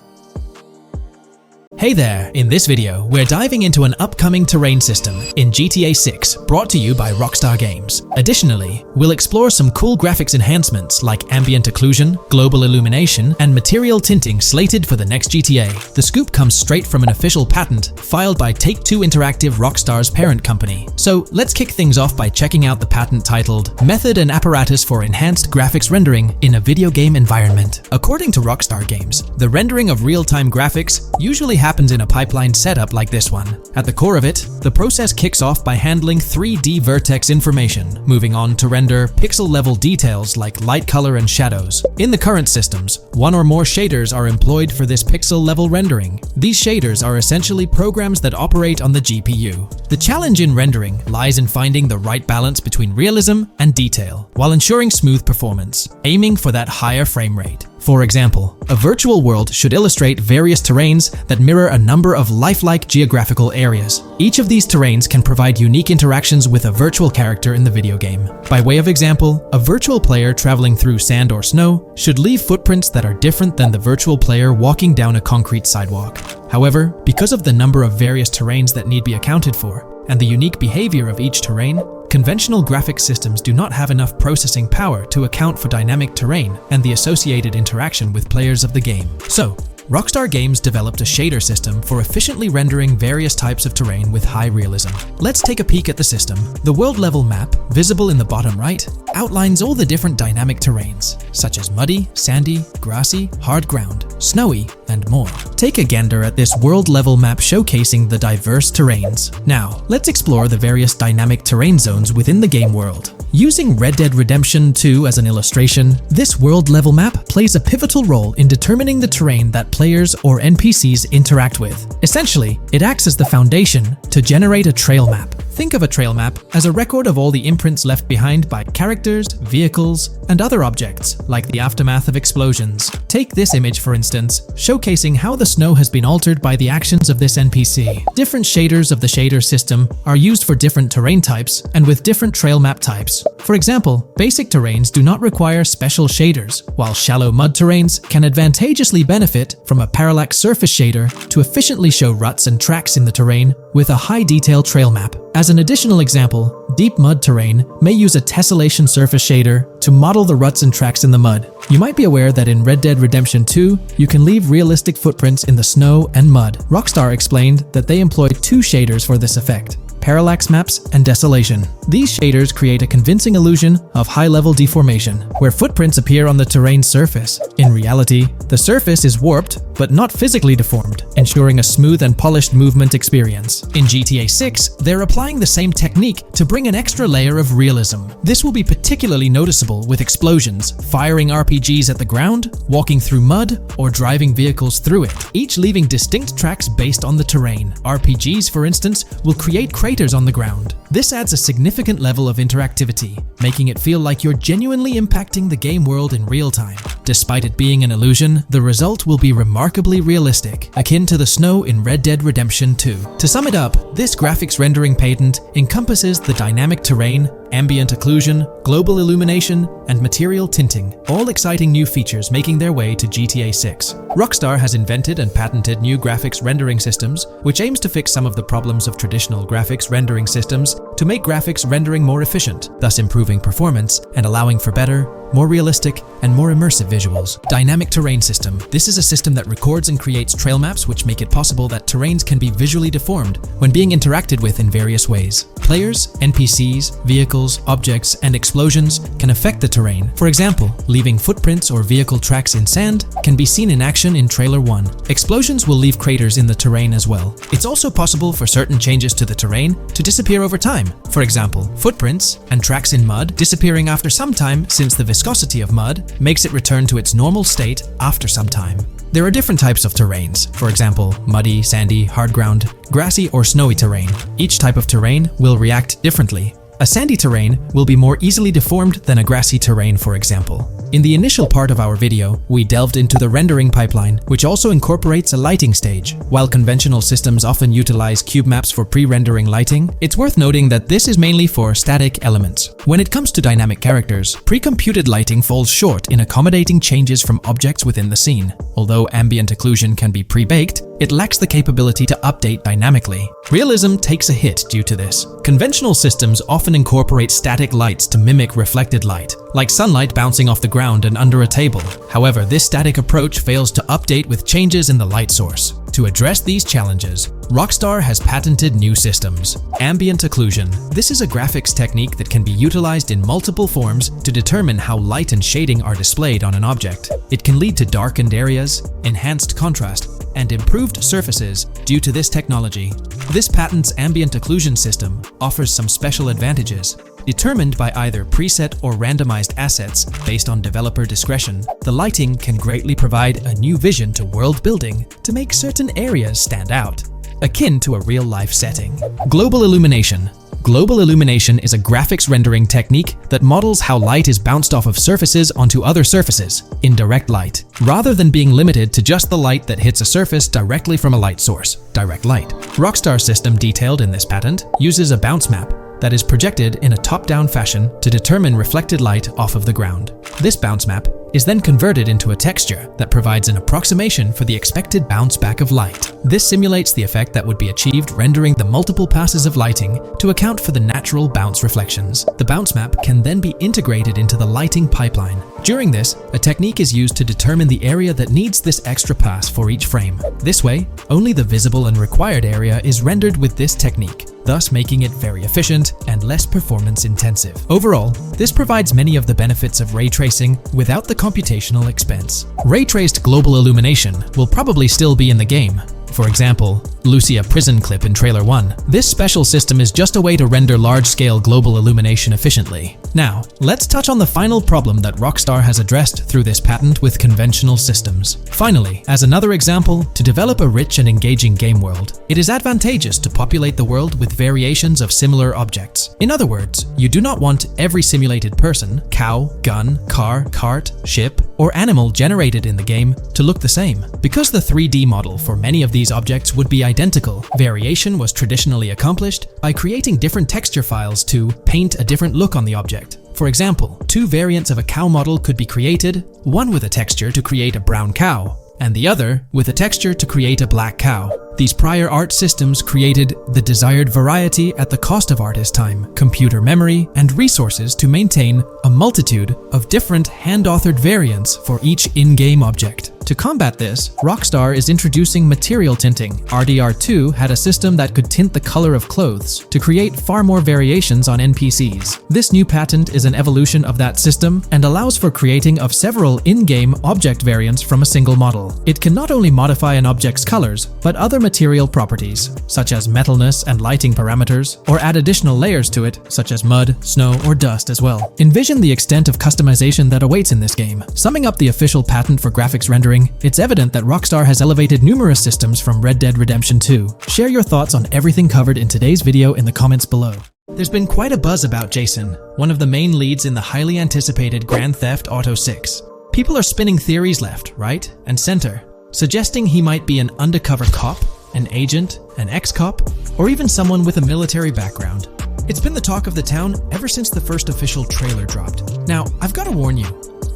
Hey there! In this video, we're diving into an upcoming terrain system in GTA 6 brought to you by Rockstar Games. Additionally, we'll explore some cool graphics enhancements like ambient occlusion, global illumination, and material tinting slated for the next GTA. The scoop comes straight from an official patent filed by Take-Two Interactive, Rockstar's parent company. So let's kick things off by checking out the patent titled Method and Apparatus for Enhanced Graphics Rendering in a Video Game Environment. According to Rockstar Games, the rendering of real-time graphics usually happens in a pipeline setup like this one. At the core of it, the process kicks off by handling 3D vertex information, moving on to render pixel-level details like light color and shadows. In the current systems, one or more shaders are employed for this pixel-level rendering. These shaders are essentially programs that operate on the GPU. The challenge in rendering lies in finding the right balance between realism and detail, while ensuring smooth performance, aiming for that higher frame rate. For example, a virtual world should illustrate various terrains that mirror a number of lifelike geographical areas. Each of these terrains can provide unique interactions with a virtual character in the video game. By way of example, a virtual player traveling through sand or snow should leave footprints that are different than the virtual player walking down a concrete sidewalk. However, because of the number of various terrains that need be accounted for, and the unique behavior of each terrain, conventional graphics systems do not have enough processing power to account for dynamic terrain and the associated interaction with players of the game. So, Rockstar Games developed a shader system for efficiently rendering various types of terrain with high realism. Let's take a peek at the system. The world level map, visible in the bottom right, outlines all the different dynamic terrains, such as muddy, sandy, grassy, hard ground, snowy, and more. Take a gander at this world level map showcasing the diverse terrains. Now, let's explore the various dynamic terrain zones within the game world. Using Red Dead Redemption 2 as an illustration, this world level map plays a pivotal role in determining the terrain that players or NPCs interact with. Essentially, it acts as the foundation to generate a trail map. Think of a trail map as a record of all the imprints left behind by characters, vehicles, and other objects, like the aftermath of explosions. Take this image for instance, showcasing how the snow has been altered by the actions of this NPC. Different shaders of the shader system are used for different terrain types and with different trail map types. For example, basic terrains do not require special shaders, while shallow mud terrains can advantageously benefit from a parallax surface shader to efficiently show ruts and tracks in the terrain with a high detail trail map. As an additional example, deep mud terrain may use a tessellation surface shader to model the ruts and tracks in the mud. You might be aware that in Red Dead Redemption 2, you can leave realistic footprints in the snow and mud. Rockstar explained that they employed two shaders for this effect: parallax maps and desolation. These shaders create a convincing illusion of high-level deformation, where footprints appear on the terrain's surface. In reality, the surface is warped but not physically deformed, ensuring a smooth and polished movement experience. In GTA 6, they're applying the same technique to bring an extra layer of realism. This will be particularly noticeable with explosions, firing RPGs at the ground, walking through mud, or driving vehicles through it, each leaving distinct tracks based on the terrain. RPGs, for instance, will create craters on the ground, This adds a significant level of interactivity, making it feel like you're genuinely impacting the game world in real time. Despite it being an illusion, the result will be remarkably realistic, akin to the snow in Red Dead Redemption 2. To sum it up, this graphics rendering patent encompasses the dynamic terrain, ambient occlusion, global illumination, and material tinting, all exciting new features making their way to GTA 6. Rockstar has invented and patented new graphics rendering systems, which aims to fix some of the problems of traditional graphics rendering systems to make graphics rendering more efficient, thus improving performance and allowing for better, more realistic, and more immersive visuals. Dynamic Terrain System. This is a system that records and creates trail maps which make it possible that terrains can be visually deformed when being interacted with in various ways. Players, NPCs, vehicles, objects, and explosions can affect the terrain. For example, leaving footprints or vehicle tracks in sand can be seen in action in Trailer 1. Explosions will leave craters in the terrain as well. It's also possible for certain changes to the terrain to disappear over time. For example, footprints and tracks in mud disappearing after some time, since the viscosity of mud makes it return to its normal state after some time. There are different types of terrains, for example, muddy, sandy, hard ground, grassy, or snowy terrain. Each type of terrain will react differently. A sandy terrain will be more easily deformed than a grassy terrain, for example. In the initial part of our video, we delved into the rendering pipeline, which also incorporates a lighting stage. While conventional systems often utilize cube maps for pre-rendering lighting, it's worth noting that this is mainly for static elements. When it comes to dynamic characters, pre-computed lighting falls short in accommodating changes from objects within the scene. Although ambient occlusion can be pre-baked, it lacks the capability to update dynamically. Realism takes a hit due to this. Conventional systems often incorporate static lights to mimic reflected light, like sunlight bouncing off the ground and under a table. However, this static approach fails to update with changes in the light source. To address these challenges, Rockstar has patented new systems. Ambient occlusion. This is a graphics technique that can be utilized in multiple forms to determine how light and shading are displayed on an object. It can lead to darkened areas, enhanced contrast, and improved surfaces due to this technology. This patent's ambient occlusion system offers some special advantages. Determined by either preset or randomized assets based on developer discretion, the lighting can greatly provide a new vision to world building to make certain areas stand out, akin to a real-life setting. Global illumination. Global illumination is a graphics rendering technique that models how light is bounced off of surfaces onto other surfaces in direct light, rather than being limited to just the light that hits a surface directly from a light source, direct light. Rockstar's system detailed in this patent uses a bounce map that is projected in a top-down fashion to determine reflected light off of the ground. This bounce map is then converted into a texture that provides an approximation for the expected bounce back of light. This simulates the effect that would be achieved rendering the multiple passes of lighting to account for the natural bounce reflections. The bounce map can then be integrated into the lighting pipeline. During this, a technique is used to determine the area that needs this extra pass for each frame. This way, only the visible and required area is rendered with this technique, thus making it very efficient and less performance intensive. Overall, this provides many of the benefits of ray tracing without the computational expense. Ray-traced global illumination will probably still be in the game. For example, Lucia prison clip in Trailer 1. This special system is just a way to render large-scale global illumination efficiently. Now, let's touch on the final problem that Rockstar has addressed through this patent with conventional systems. Finally, as another example, to develop a rich and engaging game world, it is advantageous to populate the world with variations of similar objects. In other words, you do not want every simulated person, cow, gun, car, cart, ship, or animal generated in the game to look the same. Because the 3D model for many of these objects would be identical, variation was traditionally accomplished by creating different texture files to paint a different look on the object. For example, two variants of a cow model could be created, one with a texture to create a brown cow, and the other with a texture to create a black cow. These prior art systems created the desired variety at the cost of artist time, computer memory, and resources to maintain a multitude of different hand-authored variants for each in-game object. To combat this, Rockstar is introducing material tinting. RDR2 had a system that could tint the color of clothes to create far more variations on NPCs. This new patent is an evolution of that system and allows for creating of several in-game object variants from a single model. It can not only modify an object's colors, but other material properties, such as metalness and lighting parameters, or add additional layers to it, such as mud, snow, or dust as well. Envision the extent of customization that awaits in this game. Summing up the official patent for graphics rendering, it's evident that Rockstar has elevated numerous systems from Red Dead Redemption 2. Share your thoughts on everything covered in today's video in the comments below. There's been quite a buzz about Jason, one of the main leads in the highly anticipated Grand Theft Auto 6. People are spinning theories left, right, and center, suggesting he might be an undercover cop, an agent, an ex-cop, or even someone with a military background. It's been the talk of the town ever since the first official trailer dropped. Now, I've got to warn you,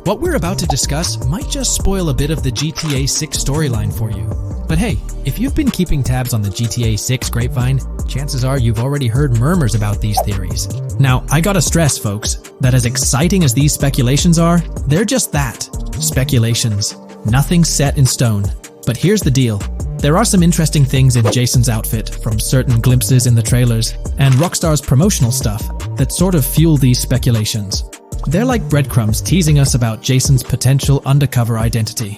what we're about to discuss might just spoil a bit of the GTA 6 storyline for you. But hey, if you've been keeping tabs on the GTA 6 grapevine, chances are you've already heard murmurs about these theories. Now, I gotta stress, folks, that as exciting as these speculations are, they're just that, speculations. Nothing set in stone. But here's the deal. There are some interesting things in Jason's outfit, from certain glimpses in the trailers, and Rockstar's promotional stuff, that sort of fuel these speculations. They're like breadcrumbs teasing us about Jason's potential undercover identity.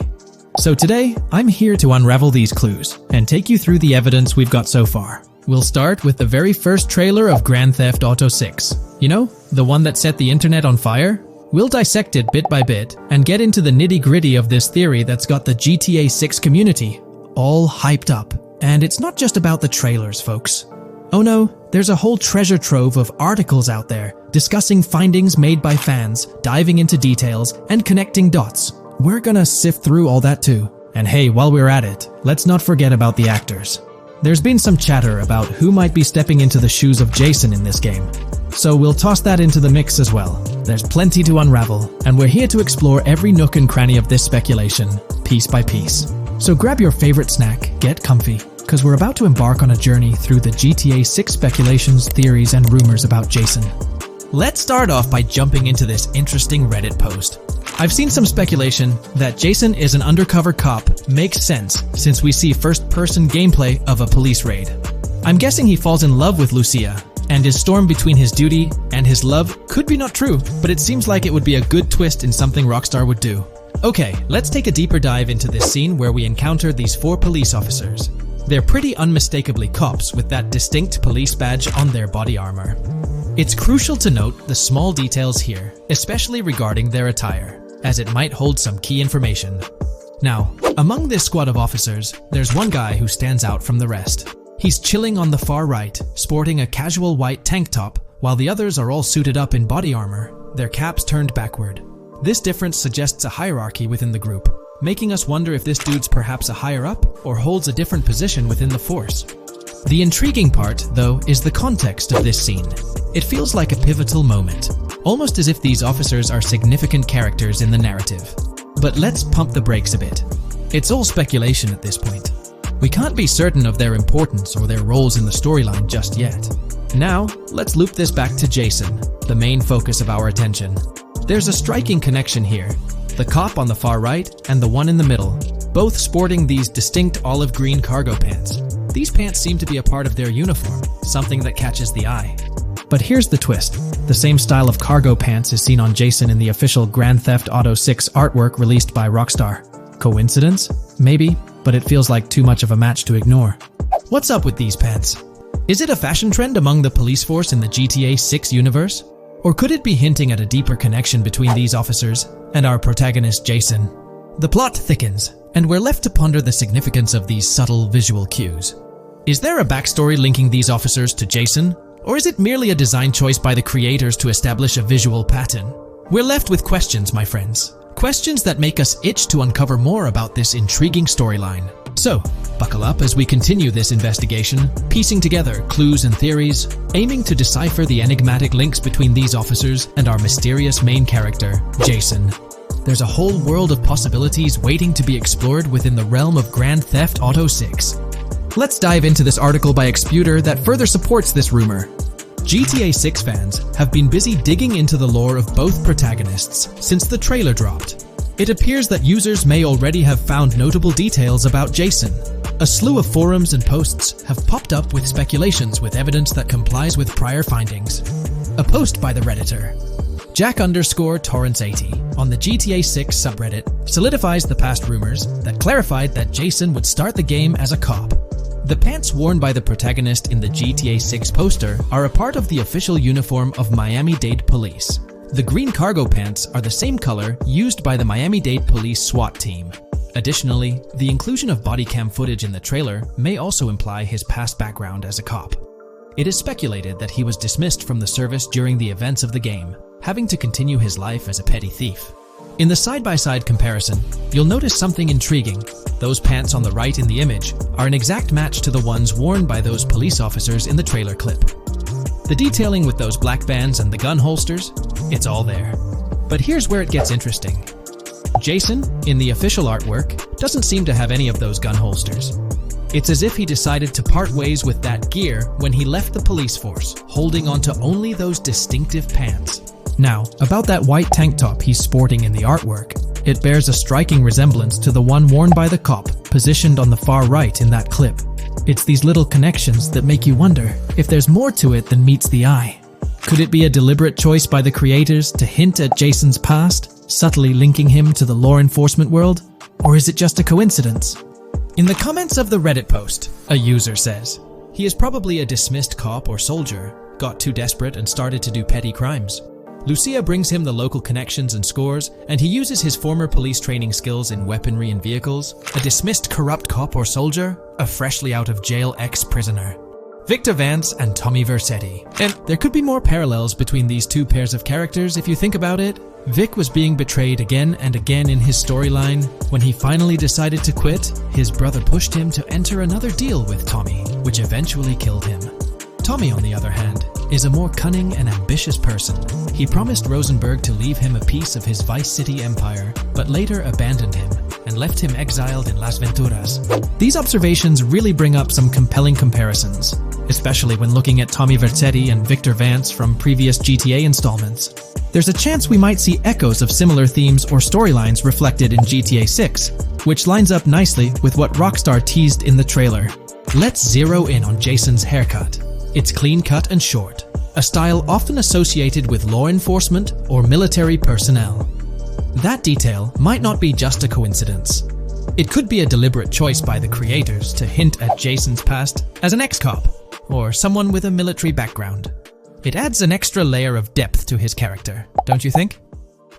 So today, I'm here to unravel these clues, and take you through the evidence we've got so far. We'll start with the very first trailer of Grand Theft Auto 6. You know, the one that set the internet on fire? We'll dissect it bit by bit, and get into the nitty-gritty of this theory that's got the GTA 6 community all hyped up. And it's not just about the trailers, folks. Oh no, there's a whole treasure trove of articles out there discussing findings made by fans, diving into details, and connecting dots. We're gonna sift through all that too. And hey, while we're at it, let's not forget about the actors. There's been some chatter about who might be stepping into the shoes of Jason in this game. So we'll toss that into the mix as well. There's plenty to unravel, and we're here to explore every nook and cranny of this speculation, piece by piece. So grab your favorite snack, get comfy, because we're about to embark on a journey through the GTA 6 speculations, theories, and rumors about Jason. Let's start off by jumping into this interesting Reddit post. I've seen some speculation that Jason is an undercover cop makes sense since we see first-person gameplay of a police raid. I'm guessing he falls in love with Lucia, and his storm between his duty and his love could be not true, but it seems like it would be a good twist in something Rockstar would do. Okay, let's take a deeper dive into this scene where we encounter these 4 police officers. They're pretty unmistakably cops with that distinct police badge on their body armor. It's crucial to note the small details here, especially regarding their attire, as it might hold some key information. Now, among this squad of officers, there's one guy who stands out from the rest. He's chilling on the far right, sporting a casual white tank top, while the others are all suited up in body armor, their caps turned backward. This difference suggests a hierarchy within the group, making us wonder if this dude's perhaps a higher up or holds a different position within the force. The intriguing part, though, is the context of this scene. It feels like a pivotal moment, almost as if these officers are significant characters in the narrative. But let's pump the brakes a bit. It's all speculation at this point. We can't be certain of their importance or their roles in the storyline just yet. Now, let's loop this back to Jason, the main focus of our attention. There's a striking connection here. The cop on the far right and the one in the middle, both sporting these distinct olive green cargo pants. These pants seem to be a part of their uniform, something that catches the eye. But here's the twist. The same style of cargo pants is seen on Jason in the official Grand Theft Auto 6 artwork released by Rockstar. Coincidence? Maybe, but it feels like too much of a match to ignore. What's up with these pants? Is it a fashion trend among the police force in the GTA 6 universe? Or could it be hinting at a deeper connection between these officers and our protagonist Jason? The plot thickens, and we're left to ponder the significance of these subtle visual cues. Is there a backstory linking these officers to Jason? Or is it merely a design choice by the creators to establish a visual pattern? We're left with questions, my friends. Questions that make us itch to uncover more about this intriguing storyline. So, buckle up as we continue this investigation, piecing together clues and theories, aiming to decipher the enigmatic links between these officers and our mysterious main character, Jason. There's a whole world of possibilities waiting to be explored within the realm of Grand Theft Auto 6. Let's dive into this article by Exputer that further supports this rumor. GTA 6 fans have been busy digging into the lore of both protagonists since the trailer dropped. It appears that users may already have found notable details about Jason. A slew of forums and posts have popped up with speculations with evidence that complies with prior findings. A post by the Redditor, Jack_Torrance80, on the GTA 6 subreddit solidifies the past rumors that clarified that Jason would start the game as a cop. The pants worn by the protagonist in the GTA 6 poster are a part of the official uniform of Miami-Dade Police. The green cargo pants are the same color used by the Miami-Dade Police SWAT team. Additionally, the inclusion of body cam footage in the trailer may also imply his past background as a cop. It is speculated that he was dismissed from the service during the events of the game, having to continue his life as a petty thief. In the side-by-side comparison, you'll notice something intriguing. Those pants on the right in the image are an exact match to the ones worn by those police officers in the trailer clip. The detailing with those black bands and the gun holsters, it's all there. But here's where it gets interesting. Jason, in the official artwork, doesn't seem to have any of those gun holsters. It's as if he decided to part ways with that gear when he left the police force, holding onto only those distinctive pants. Now, about that white tank top he's sporting in the artwork, it bears a striking resemblance to the one worn by the cop, positioned on the far right in that clip. It's these little connections that make you wonder if there's more to it than meets the eye. Could it be a deliberate choice by the creators to hint at Jason's past, subtly linking him to the law enforcement world? Or is it just a coincidence? In the comments of the Reddit post, a user says, he is probably a dismissed cop or soldier, got too desperate and started to do petty crimes. Lucia brings him the local connections and scores, and he uses his former police training skills in weaponry and vehicles. A dismissed corrupt cop or soldier, a freshly out of jail ex-prisoner. Victor Vance and Tommy Vercetti. And there could be more parallels between these two pairs of characters if you think about it. Vic was being betrayed again and again in his storyline. When he finally decided to quit, his brother pushed him to enter another deal with Tommy, which eventually killed him. Tommy, on the other hand, is a more cunning and ambitious person. He promised Rosenberg to leave him a piece of his Vice City empire, but later abandoned him and left him exiled in Las Venturas. These observations really bring up some compelling comparisons, especially when looking at Tommy Vercetti and Victor Vance from previous GTA installments. There's a chance we might see echoes of similar themes or storylines reflected in GTA 6, which lines up nicely with what Rockstar teased in the trailer. Let's zero in on Jason's haircut. It's clean-cut and short, a style often associated with law enforcement or military personnel. That detail might not be just a coincidence. It could be a deliberate choice by the creators to hint at Jason's past as an ex-cop or someone with a military background. It adds an extra layer of depth to his character, don't you think?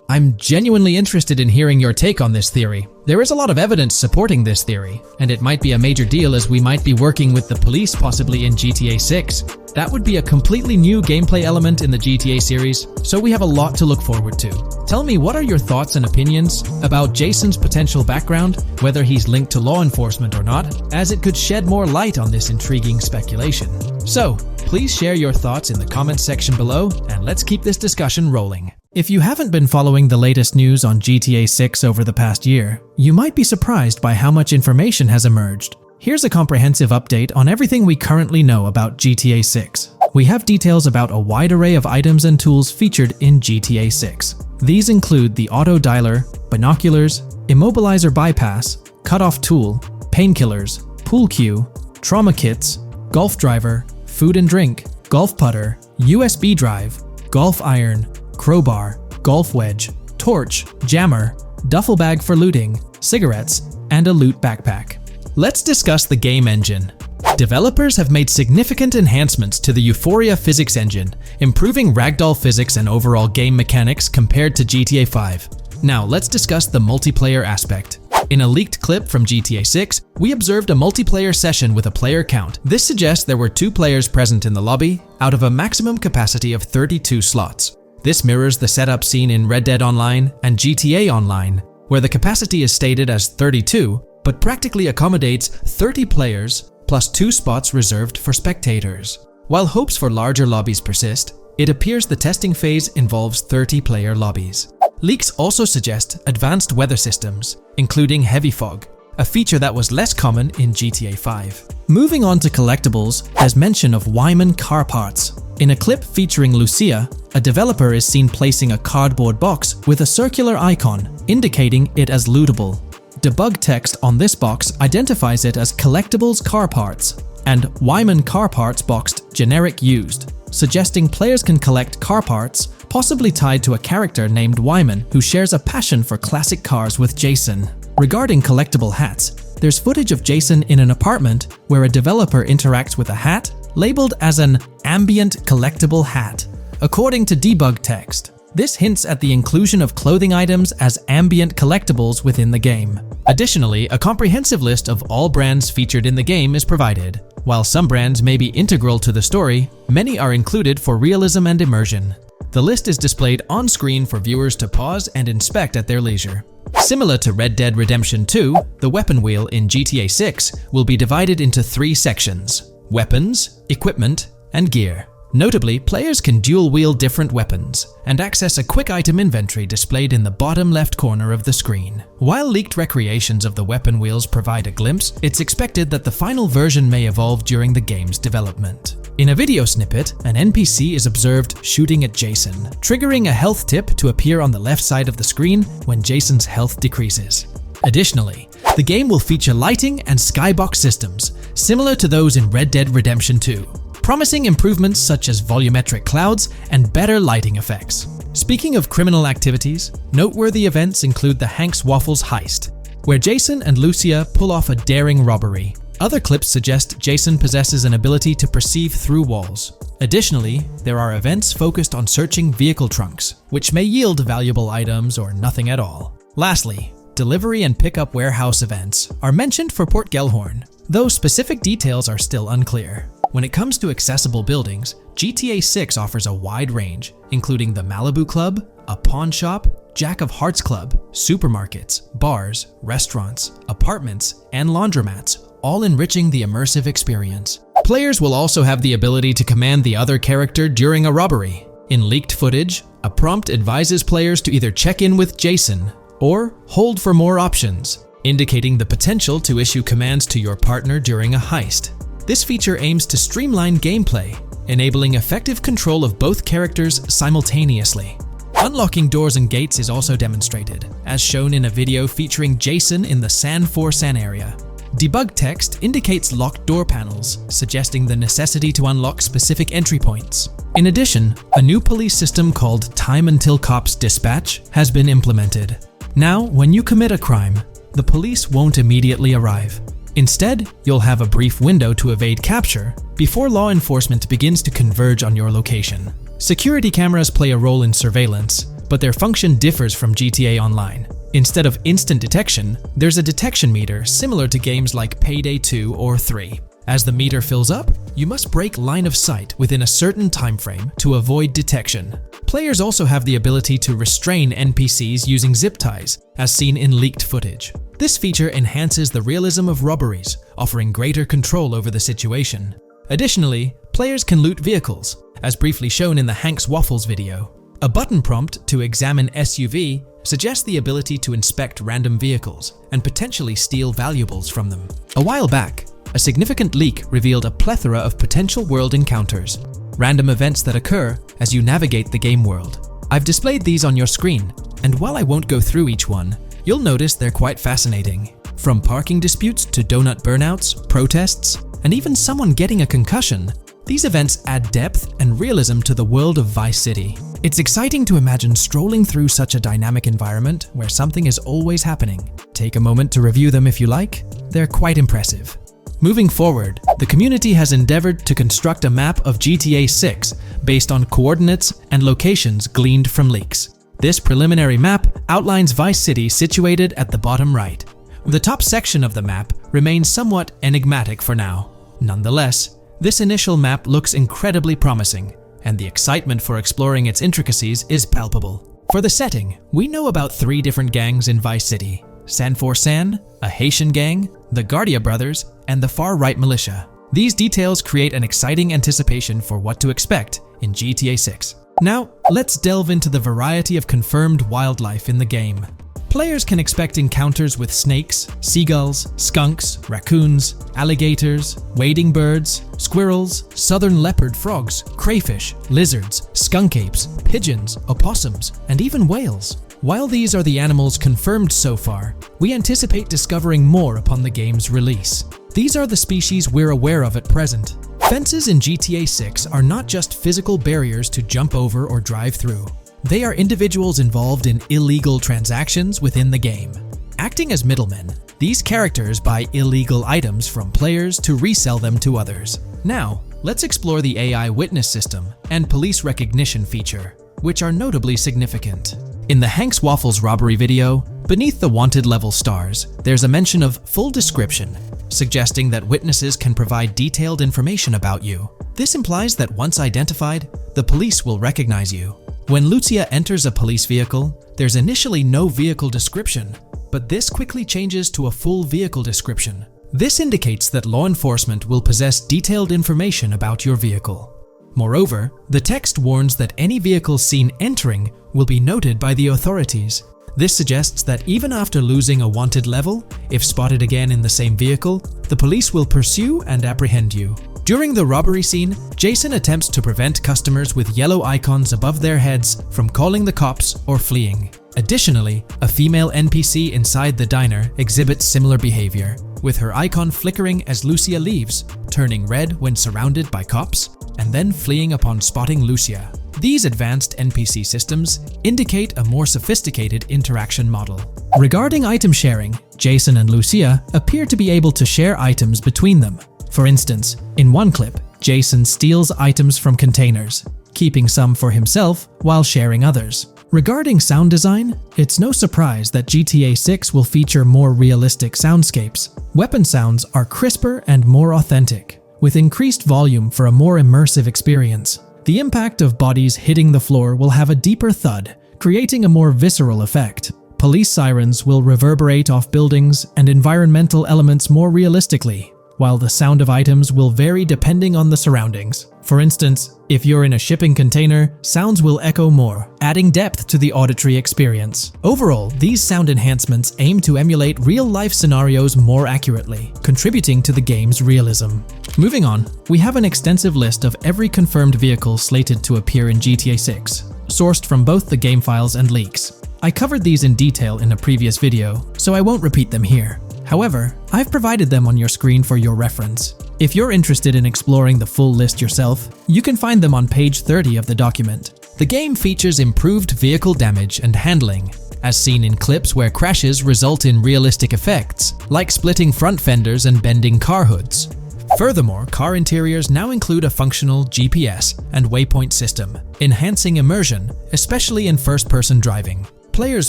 I'm genuinely interested in hearing your take on this theory. There is a lot of evidence supporting this theory, and it might be a major deal as we might be working with the police possibly in GTA 6. That would be a completely new gameplay element in the GTA series, so we have a lot to look forward to. Tell me, what are your thoughts and opinions about Jason's potential background, whether he's linked to law enforcement or not, as it could shed more light on this intriguing speculation. So, please share your thoughts in the comments section below, and let's keep this discussion rolling. If you haven't been following the latest news on GTA 6 over the past year, you might be surprised by how much information has emerged. Here's a comprehensive update on everything we currently know about GTA 6. We have details about a wide array of items and tools featured in GTA 6. These include the auto dialer, binoculars, immobilizer bypass, cutoff tool, painkillers, pool cue, trauma kits, golf driver, food and drink, golf putter, USB drive, golf iron, crowbar, golf wedge, torch, jammer, duffel bag for looting, cigarettes, and a loot backpack. Let's discuss the game engine. Developers have made significant enhancements to the Euphoria physics engine, improving ragdoll physics and overall game mechanics compared to GTA 5. Now let's discuss the multiplayer aspect. In a leaked clip from GTA 6, we observed a multiplayer session with a player count. This suggests there were 2 players present in the lobby, out of a maximum capacity of 32 slots. This mirrors the setup seen in Red Dead Online and GTA Online, where the capacity is stated as 32, but practically accommodates 30 players plus 2 spots reserved for spectators. While hopes for larger lobbies persist, it appears the testing phase involves 30-player lobbies. Leaks also suggest advanced weather systems, including heavy fog, a feature that was less common in GTA 5. Moving on to collectibles, there's mention of Wyman car parts. In a clip featuring Lucia, a developer is seen placing a cardboard box with a circular icon, indicating it as lootable. Debug text on this box identifies it as Collectibles Car Parts and Wyman Car Parts boxed Generic Used, suggesting players can collect car parts, possibly tied to a character named Wyman who shares a passion for classic cars with Jason. Regarding collectible hats, there's footage of Jason in an apartment where a developer interacts with a hat labeled as an ambient collectible hat. According to debug text, this hints at the inclusion of clothing items as ambient collectibles within the game. Additionally, a comprehensive list of all brands featured in the game is provided. While some brands may be integral to the story, many are included for realism and immersion. The list is displayed on screen for viewers to pause and inspect at their leisure. Similar to Red Dead Redemption 2, the weapon wheel in GTA 6 will be divided into 3 sections: weapons, equipment, and gear. Notably, players can dual-wield different weapons and access a quick item inventory displayed in the bottom left corner of the screen. While leaked recreations of the weapon wheels provide a glimpse, it's expected that the final version may evolve during the game's development. In a video snippet, an NPC is observed shooting at Jason, triggering a health tip to appear on the left side of the screen when Jason's health decreases. Additionally, the game will feature lighting and skybox systems, similar to those in Red Dead Redemption 2. Promising improvements such as volumetric clouds and better lighting effects. Speaking of criminal activities, noteworthy events include the Hank's Waffles heist, where Jason and Lucia pull off a daring robbery. Other clips suggest Jason possesses an ability to perceive through walls. Additionally, there are events focused on searching vehicle trunks, which may yield valuable items or nothing at all. Lastly, delivery and pickup warehouse events are mentioned for Port Gellhorn, though specific details are still unclear. When it comes to accessible buildings, GTA 6 offers a wide range, including the Malibu Club, a pawn shop, Jack of Hearts Club, supermarkets, bars, restaurants, apartments, and laundromats, all enriching the immersive experience. Players will also have the ability to command the other character during a robbery. In leaked footage, a prompt advises players to either check in with Jason or hold for more options, indicating the potential to issue commands to your partner during a heist. This feature aims to streamline gameplay, enabling effective control of both characters simultaneously. Unlocking doors and gates is also demonstrated, as shown in a video featuring Jason in the San Forsan area. Debug text indicates locked door panels, suggesting the necessity to unlock specific entry points. In addition, a new police system called Time Until Cops Dispatch has been implemented. Now, when you commit a crime, the police won't immediately arrive. Instead, you'll have a brief window to evade capture before law enforcement begins to converge on your location. Security cameras play a role in surveillance, but their function differs from GTA Online. Instead of instant detection, there's a detection meter similar to games like Payday 2 or 3. As the meter fills up, you must break line of sight within a certain time frame to avoid detection. Players also have the ability to restrain NPCs using zip ties, as seen in leaked footage. This feature enhances the realism of robberies, offering greater control over the situation. Additionally, players can loot vehicles, as briefly shown in the Hank's Waffles video. A button prompt to examine SUV suggests the ability to inspect random vehicles and potentially steal valuables from them. A while back, a significant leak revealed a plethora of potential world encounters, random events that occur as you navigate the game world. I've displayed these on your screen, and while I won't go through each one, you'll notice they're quite fascinating. From parking disputes to donut burnouts, protests, and even someone getting a concussion, these events add depth and realism to the world of Vice City. It's exciting to imagine strolling through such a dynamic environment where something is always happening. Take a moment to review them if you like. They're quite impressive. Moving forward, the community has endeavored to construct a map of GTA 6 based on coordinates and locations gleaned from leaks. This preliminary map outlines Vice City situated at the bottom right. The top section of the map remains somewhat enigmatic for now. Nonetheless, this initial map looks incredibly promising, and the excitement for exploring its intricacies is palpable. For the setting, we know about 3 different gangs in Vice City: San Forsan, a Haitian gang, the Guardia Brothers, and the far-right militia. These details create an exciting anticipation for what to expect in GTA 6. Now, let's delve into the variety of confirmed wildlife in the game. Players can expect encounters with snakes, seagulls, skunks, raccoons, alligators, wading birds, squirrels, southern leopard frogs, crayfish, lizards, skunk apes, pigeons, opossums, and even whales. While these are the animals confirmed so far, we anticipate discovering more upon the game's release. These are the species we're aware of at present. Fences in GTA 6 are not just physical barriers to jump over or drive through. They are individuals involved in illegal transactions within the game. Acting as middlemen, these characters buy illegal items from players to resell them to others. Now, let's explore the AI witness system and police recognition feature, which are notably significant. In the Hank's Waffles robbery video, beneath the wanted level stars, there's a mention of full description, suggesting that witnesses can provide detailed information about you. This implies that once identified, the police will recognize you. When Lucia enters a police vehicle, there's initially no vehicle description, but this quickly changes to a full vehicle description. This indicates that law enforcement will possess detailed information about your vehicle. Moreover, the text warns that any vehicle seen entering will be noted by the authorities. This suggests that even after losing a wanted level, if spotted again in the same vehicle, the police will pursue and apprehend you. During the robbery scene, Jason attempts to prevent customers with yellow icons above their heads from calling the cops or fleeing. Additionally, a female NPC inside the diner exhibits similar behavior, with her icon flickering as Lucia leaves, turning red when surrounded by cops, and then fleeing upon spotting Lucia. These advanced NPC systems indicate a more sophisticated interaction model. Regarding item sharing, Jason and Lucia appear to be able to share items between them. For instance, in one clip, Jason steals items from containers, keeping some for himself while sharing others. Regarding sound design, it's no surprise that GTA 6 will feature more realistic soundscapes. Weapon sounds are crisper and more authentic, with increased volume for a more immersive experience. The impact of bodies hitting the floor will have a deeper thud, creating a more visceral effect. Police sirens will reverberate off buildings and environmental elements more realistically, while the sound of items will vary depending on the surroundings. For instance, if you're in a shipping container, sounds will echo more, adding depth to the auditory experience. Overall, these sound enhancements aim to emulate real-life scenarios more accurately, contributing to the game's realism. Moving on, we have an extensive list of every confirmed vehicle slated to appear in GTA 6, sourced from both the game files and leaks. I covered these in detail in a previous video, so I won't repeat them here. However, I've provided them on your screen for your reference. If you're interested in exploring the full list yourself, you can find them on page 30 of the document. The game features improved vehicle damage and handling, as seen in clips where crashes result in realistic effects, like splitting front fenders and bending car hoods. Furthermore, car interiors now include a functional GPS and waypoint system, enhancing immersion, especially in first-person driving. Players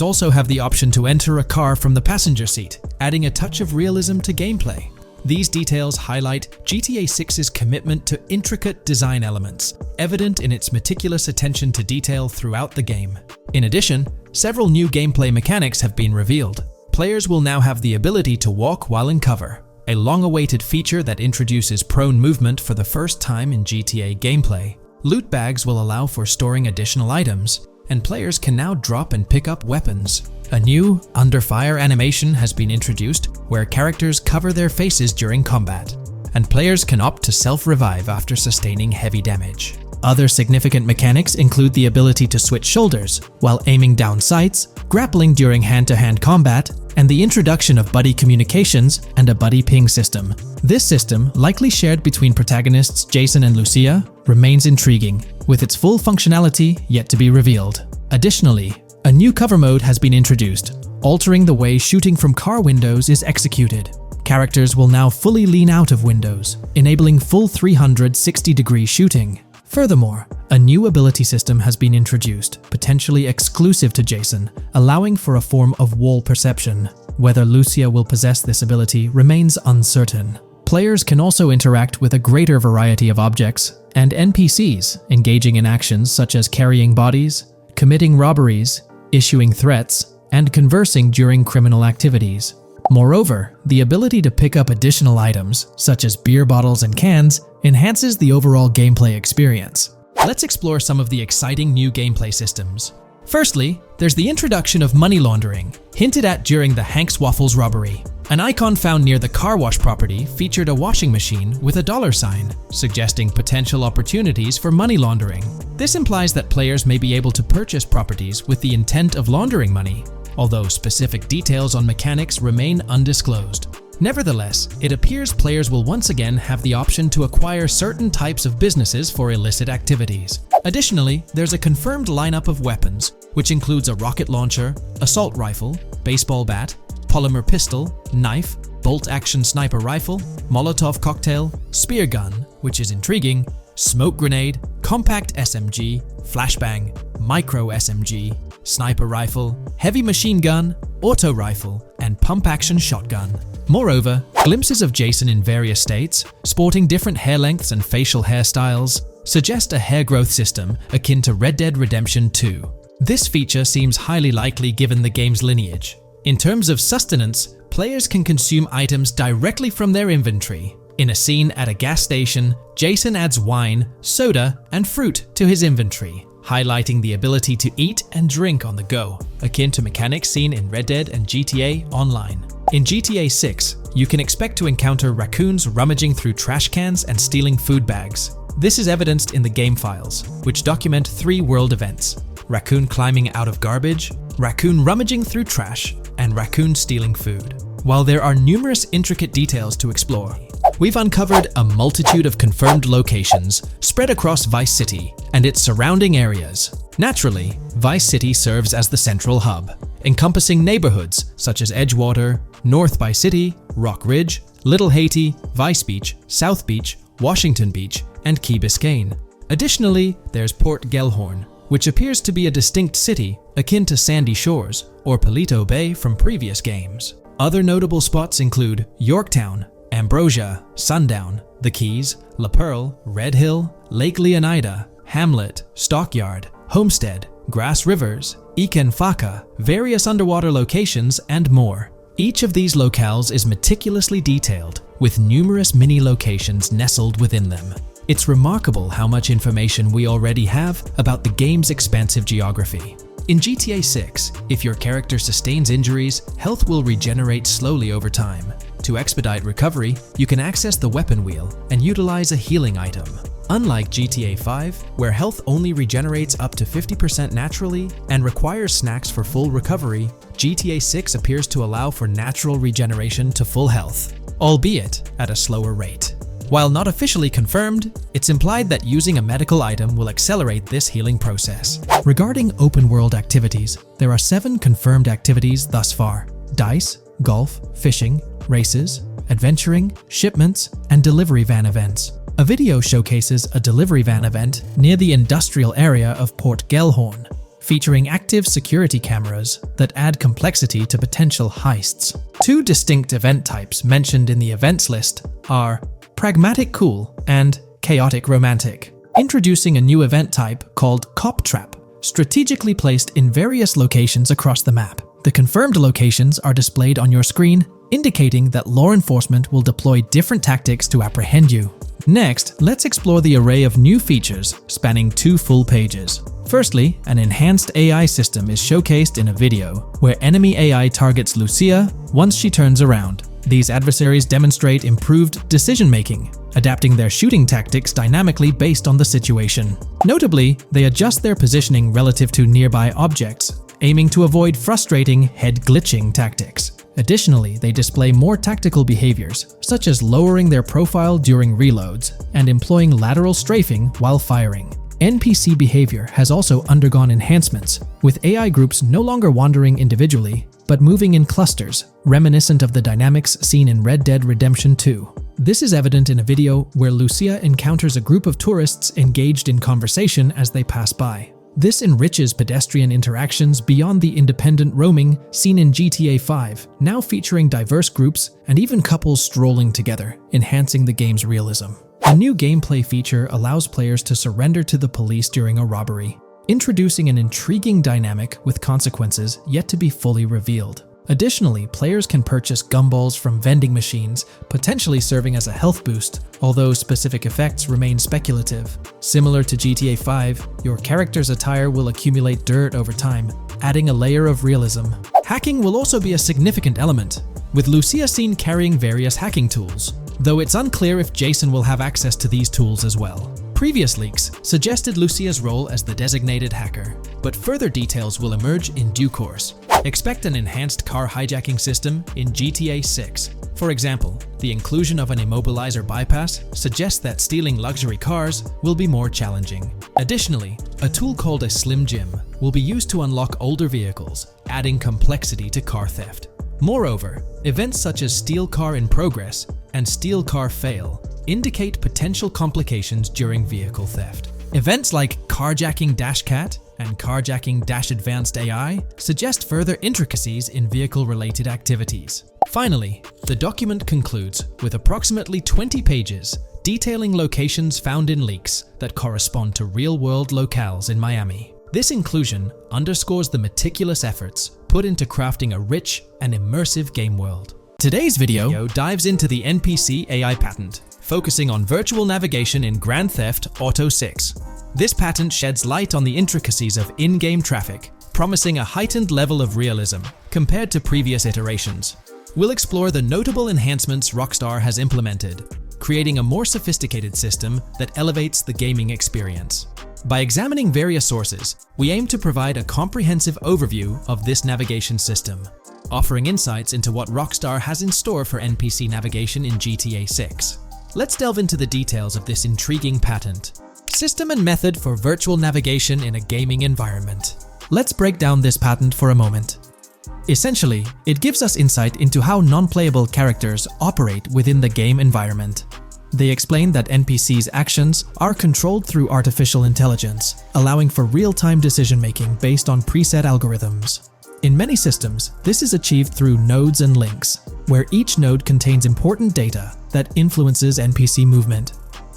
also have the option to enter a car from the passenger seat, adding a touch of realism to gameplay. These details highlight GTA 6's commitment to intricate design elements, evident in its meticulous attention to detail throughout the game. In addition, several new gameplay mechanics have been revealed. Players will now have the ability to walk while in cover, a long-awaited feature that introduces prone movement for the first time in GTA gameplay. Loot bags will allow for storing additional items, and players can now drop and pick up weapons. A new under fire animation has been introduced where characters cover their faces during combat, and players can opt to self-revive after sustaining heavy damage. Other significant mechanics include the ability to switch shoulders while aiming down sights, grappling during hand-to-hand combat, and the introduction of buddy communications and a buddy ping system. This system, likely shared between protagonists Jason and Lucia, remains intriguing, with its full functionality yet to be revealed. Additionally, a new cover mode has been introduced, altering the way shooting from car windows is executed. Characters will now fully lean out of windows, enabling full 360-degree shooting. Furthermore, a new ability system has been introduced, potentially exclusive to Jason, allowing for a form of wall perception. Whether Lucia will possess this ability remains uncertain. Players can also interact with a greater variety of objects and NPCs, engaging in actions such as carrying bodies, committing robberies, issuing threats, and conversing during criminal activities. Moreover, the ability to pick up additional items, such as beer bottles and cans, enhances the overall gameplay experience. Let's explore some of the exciting new gameplay systems. Firstly, there's the introduction of money laundering, hinted at during the Hank's Waffles robbery. An icon found near the car wash property featured a washing machine with a $sign, suggesting potential opportunities for money laundering. This implies that players may be able to purchase properties with the intent of laundering money, although specific details on mechanics remain undisclosed. Nevertheless, it appears players will once again have the option to acquire certain types of businesses for illicit activities. Additionally, there's a confirmed lineup of weapons, which includes a rocket launcher, assault rifle, baseball bat, polymer pistol, knife, bolt-action sniper rifle, Molotov cocktail, spear gun, which is intriguing, smoke grenade, compact SMG, flashbang, micro SMG, sniper rifle, heavy machine gun, auto rifle, and and pump-action shotgun. Moreover, glimpses of Jason in various states, sporting different hair lengths and facial hairstyles, suggest a hair growth system akin to Red Dead Redemption 2. This feature seems highly likely given the game's lineage. In terms of sustenance, players can consume items directly from their inventory. In a scene at a gas station, Jason adds wine, soda, and fruit to his inventory, highlighting the ability to eat and drink on the go, akin to mechanics seen in Red Dead and GTA Online. In GTA 6, you can expect to encounter raccoons rummaging through trash cans and stealing food bags. This is evidenced in the game files, which document 3 world events: raccoon climbing out of garbage, raccoon rummaging through trash, and raccoon stealing food. While there are numerous intricate details to explore, we've uncovered a multitude of confirmed locations spread across Vice City and its surrounding areas. Naturally, Vice City serves as the central hub, encompassing neighborhoods such as Edgewater, North Vice City, Rock Ridge, Little Haiti, Vice Beach, South Beach, Washington Beach, and Key Biscayne. Additionally, there's Port Gellhorn, which appears to be a distinct city akin to Sandy Shores or Paleto Bay from previous games. Other notable spots include Yorktown, Ambrosia, Sundown, The Keys, La Pearl, Red Hill, Lake Leonida, Hamlet, Stockyard, Homestead, Grass Rivers, Ikenfaka, various underwater locations, and more. Each of these locales is meticulously detailed, with numerous mini-locations nestled within them. It's remarkable how much information we already have about the game's expansive geography. In GTA 6, if your character sustains injuries, health will regenerate slowly over time. To expedite recovery, you can access the weapon wheel and utilize a healing item. Unlike GTA 5, where health only regenerates up to 50% naturally and requires snacks for full recovery, GTA 6 appears to allow for natural regeneration to full health, albeit at a slower rate. While not officially confirmed, it's implied that using a medical item will accelerate this healing process. Regarding open-world activities, there are 7 confirmed activities thus far: dice, golf, fishing, races, adventuring, shipments, and delivery van events. A video showcases a delivery van event near the industrial area of Port Gellhorn, featuring active security cameras that add complexity to potential heists. 2 distinct event types mentioned in the events list are Pragmatic Cool and Chaotic Romantic, introducing a new event type called Cop Trap, strategically placed in various locations across the map. The confirmed locations are displayed on your screen, indicating that law enforcement will deploy different tactics to apprehend you. Next, let's explore the array of new features spanning 2 full pages. Firstly, an enhanced AI system is showcased in a video, where enemy AI targets Lucia once she turns around. These adversaries demonstrate improved decision-making, adapting their shooting tactics dynamically based on the situation. Notably, they adjust their positioning relative to nearby objects, aiming to avoid frustrating head-glitching tactics. Additionally, they display more tactical behaviors, such as lowering their profile during reloads and employing lateral strafing while firing. NPC behavior has also undergone enhancements, with AI groups no longer wandering individually, but moving in clusters, reminiscent of the dynamics seen in Red Dead Redemption 2. This is evident in a video where Lucia encounters a group of tourists engaged in conversation as they pass by. This enriches pedestrian interactions beyond the independent roaming seen in GTA 5, now featuring diverse groups and even couples strolling together, enhancing the game's realism. A new gameplay feature allows players to surrender to the police during a robbery, introducing an intriguing dynamic with consequences yet to be fully revealed. Additionally, players can purchase gumballs from vending machines, potentially serving as a health boost, although specific effects remain speculative. Similar to GTA 5, your character's attire will accumulate dirt over time, adding a layer of realism. Hacking will also be a significant element, with Lucia seen carrying various hacking tools, though it's unclear if Jason will have access to these tools as well. Previous leaks suggested Lucia's role as the designated hacker, but further details will emerge in due course. Expect an enhanced car hijacking system in GTA 6. For example, the inclusion of an immobilizer bypass suggests that stealing luxury cars will be more challenging. Additionally, a tool called a Slim Jim will be used to unlock older vehicles, adding complexity to car theft. Moreover, events such as Steal Car in Progress and Steal Car Fail indicate potential complications during vehicle theft. Events like Carjacking Dash Cat and carjacking-advanced AI suggest further intricacies in vehicle-related activities. Finally, the document concludes with approximately 20 pages detailing locations found in leaks that correspond to real-world locales in Miami. This inclusion underscores the meticulous efforts put into crafting a rich and immersive game world. Today's video dives into the NPC AI patent, focusing on virtual navigation in Grand Theft Auto 6. This patent sheds light on the intricacies of in-game traffic, promising a heightened level of realism compared to previous iterations. We'll explore the notable enhancements Rockstar has implemented, creating a more sophisticated system that elevates the gaming experience. By examining various sources, we aim to provide a comprehensive overview of this navigation system, offering insights into what Rockstar has in store for NPC navigation in GTA 6. Let's delve into the details of this intriguing patent. System and method for virtual navigation in a gaming environment. Let's break down this patent for a moment. Essentially, it gives us insight into how non-playable characters operate within the game environment. They explain that NPCs' actions are controlled through artificial intelligence, allowing for real-time decision-making based on preset algorithms. In many systems, this is achieved through nodes and links, where each node contains important data that influences NPC movement.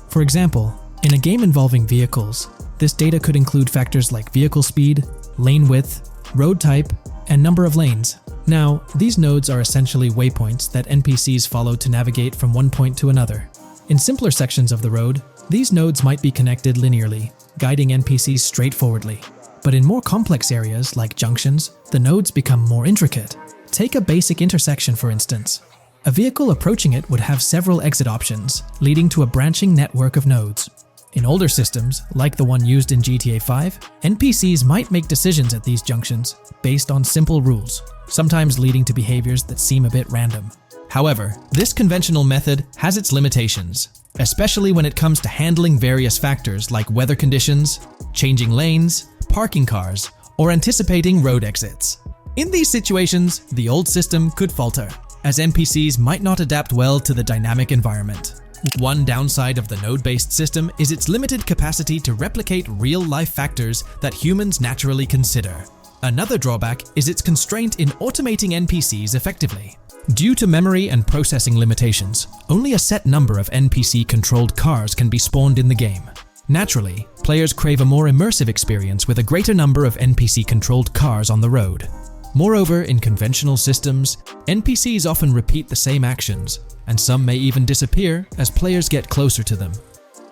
For example, in a game involving vehicles, this data could include factors like vehicle speed, lane width, road type, and number of lanes. Now, these nodes are essentially waypoints that NPCs follow to navigate from one point to another. In simpler sections of the road, these nodes might be connected linearly, guiding NPCs straightforwardly. But in more complex areas, like junctions, the nodes become more intricate. Take a basic intersection, for instance. A vehicle approaching it would have several exit options, leading to a branching network of nodes. In older systems, like the one used in GTA 5, NPCs might make decisions at these junctions based on simple rules, sometimes leading to behaviors that seem a bit random. However, this conventional method has its limitations, especially when it comes to handling various factors like weather conditions, changing lanes, parking cars, or anticipating road exits. In these situations, the old system could falter, as NPCs might not adapt well to the dynamic environment. One downside of the node-based system is its limited capacity to replicate real-life factors that humans naturally consider. Another drawback is its constraint in automating NPCs effectively. Due to memory and processing limitations, only a set number of NPC-controlled cars can be spawned in the game. Naturally, players crave a more immersive experience with a greater number of NPC-controlled cars on the road. Moreover, in conventional systems, NPCs often repeat the same actions, and some may even disappear as players get closer to them.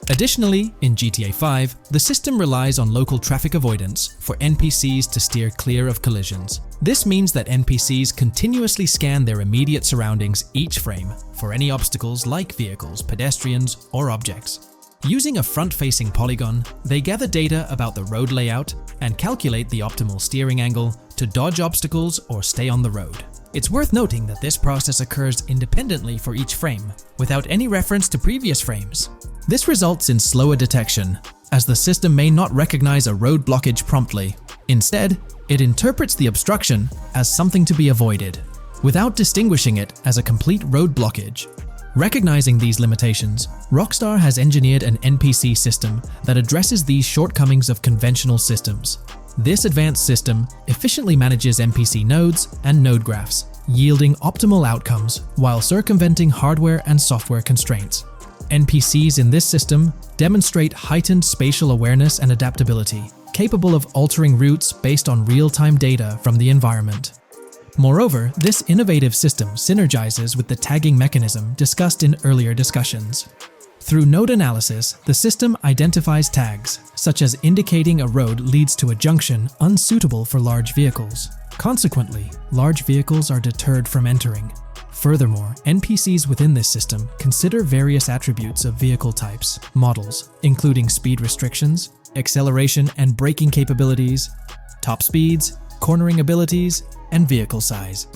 Additionally, in GTA 5, the system relies on local traffic avoidance for NPCs to steer clear of collisions. This means that NPCs continuously scan their immediate surroundings each frame for any obstacles like vehicles, pedestrians, or objects. Using a front-facing polygon, they gather data about the road layout and calculate the optimal steering angle to dodge obstacles or stay on the road. It's worth noting that this process occurs independently for each frame, without any reference to previous frames. This results in slower detection, as the system may not recognize a road blockage promptly. Instead, it interprets the obstruction as something to be avoided, without distinguishing it as a complete road blockage. Recognizing these limitations, Rockstar has engineered an NPC system that addresses these shortcomings of conventional systems. This advanced system efficiently manages NPC nodes and node graphs, yielding optimal outcomes while circumventing hardware and software constraints. NPCs in this system demonstrate heightened spatial awareness and adaptability, capable of altering routes based on real-time data from the environment. Moreover, this innovative system synergizes with the tagging mechanism discussed in earlier discussions. Through node analysis, the system identifies tags, such as indicating a road leads to a junction unsuitable for large vehicles. Consequently, large vehicles are deterred from entering. Furthermore, NPCs within this system consider various attributes of vehicle types, models, including speed restrictions, acceleration and braking capabilities, top speeds, cornering abilities, and vehicle size.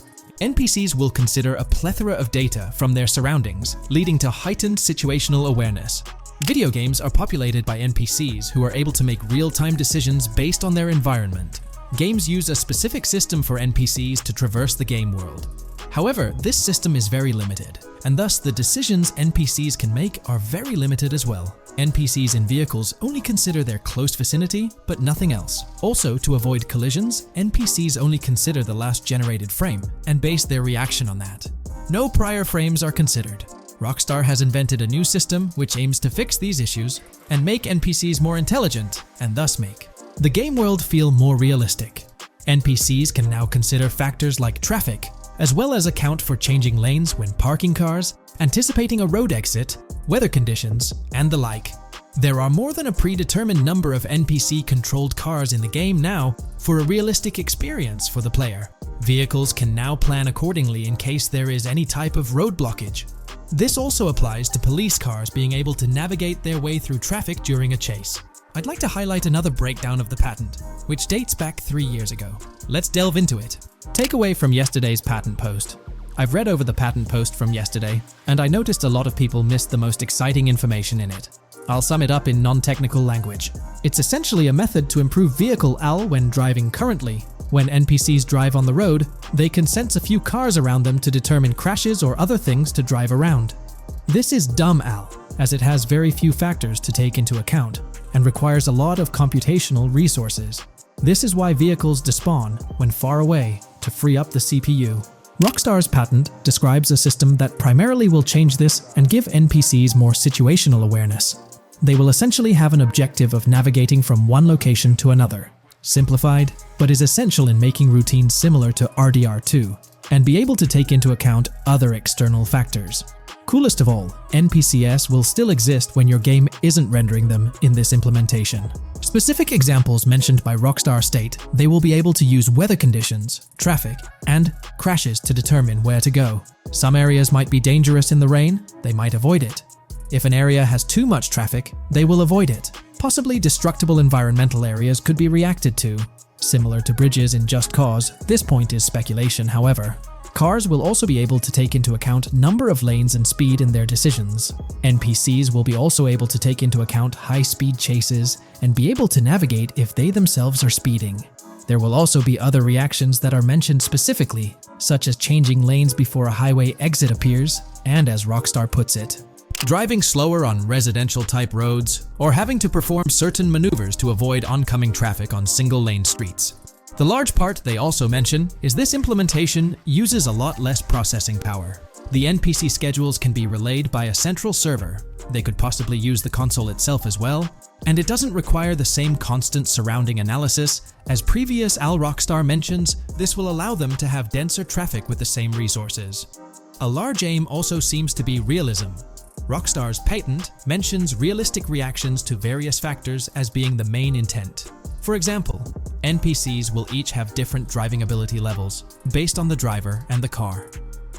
NPCs will consider a plethora of data from their surroundings, leading to heightened situational awareness. Video games are populated by NPCs who are able to make real-time decisions based on their environment. Games use a specific system for NPCs to traverse the game world. However, this system is very limited, and thus the decisions NPCs can make are very limited as well. NPCs in vehicles only consider their close vicinity, but nothing else. Also, to avoid collisions, NPCs only consider the last generated frame and base their reaction on that. No prior frames are considered. Rockstar has invented a new system which aims to fix these issues and make NPCs more intelligent, and thus make the game world feel more realistic. NPCs can now consider factors like traffic, as well as account for changing lanes when parking cars, anticipating a road exit, weather conditions, and the like. There are more than a predetermined number of NPC-controlled cars in the game now for a realistic experience for the player. Vehicles can now plan accordingly in case there is any type of road blockage. This also applies to police cars being able to navigate their way through traffic during a chase. I'd like to highlight another breakdown of the patent, which dates back 3 years ago. Let's delve into it. Takeaway from yesterday's patent post. I've read over the patent post from yesterday, and I noticed a lot of people missed the most exciting information in it. I'll sum it up in non-technical language. It's essentially a method to improve vehicle AL when driving currently. When NPCs drive on the road, they can sense a few cars around them to determine crashes or other things to drive around. This is dumb AL, as it has very few factors to take into account, and requires a lot of computational resources. This is why vehicles despawn when far away to free up the CPU. Rockstar's patent describes a system that primarily will change this and give NPCs more situational awareness. They will essentially have an objective of navigating from one location to another. Simplified, but is essential in making routines similar to RDR2, and be able to take into account other external factors. Coolest of all, NPCs will still exist when your game isn't rendering them in this implementation. Specific examples mentioned by Rockstar state they will be able to use weather conditions, traffic, and crashes to determine where to go. Some areas might be dangerous in the rain, they might avoid it. If an area has too much traffic, they will avoid it. Possibly destructible environmental areas could be reacted to. Similar to bridges in Just Cause, this point is speculation, however. Cars will also be able to take into account number of lanes and speed in their decisions. NPCs will be also able to take into account high-speed chases and be able to navigate if they themselves are speeding. There will also be other reactions that are mentioned specifically, such as changing lanes before a highway exit appears, and as Rockstar puts it, driving slower on residential-type roads, or having to perform certain maneuvers to avoid oncoming traffic on single-lane streets. The large part they also mention is this implementation uses a lot less processing power. The NPC schedules can be relayed by a central server. They could possibly use the console itself as well, and it doesn't require the same constant surrounding analysis. As previous AL Rockstar mentions, this will allow them to have denser traffic with the same resources. A large aim also seems to be realism. Rockstar's patent mentions realistic reactions to various factors as being the main intent. For example, NPCs will each have different driving ability levels based on the driver and the car.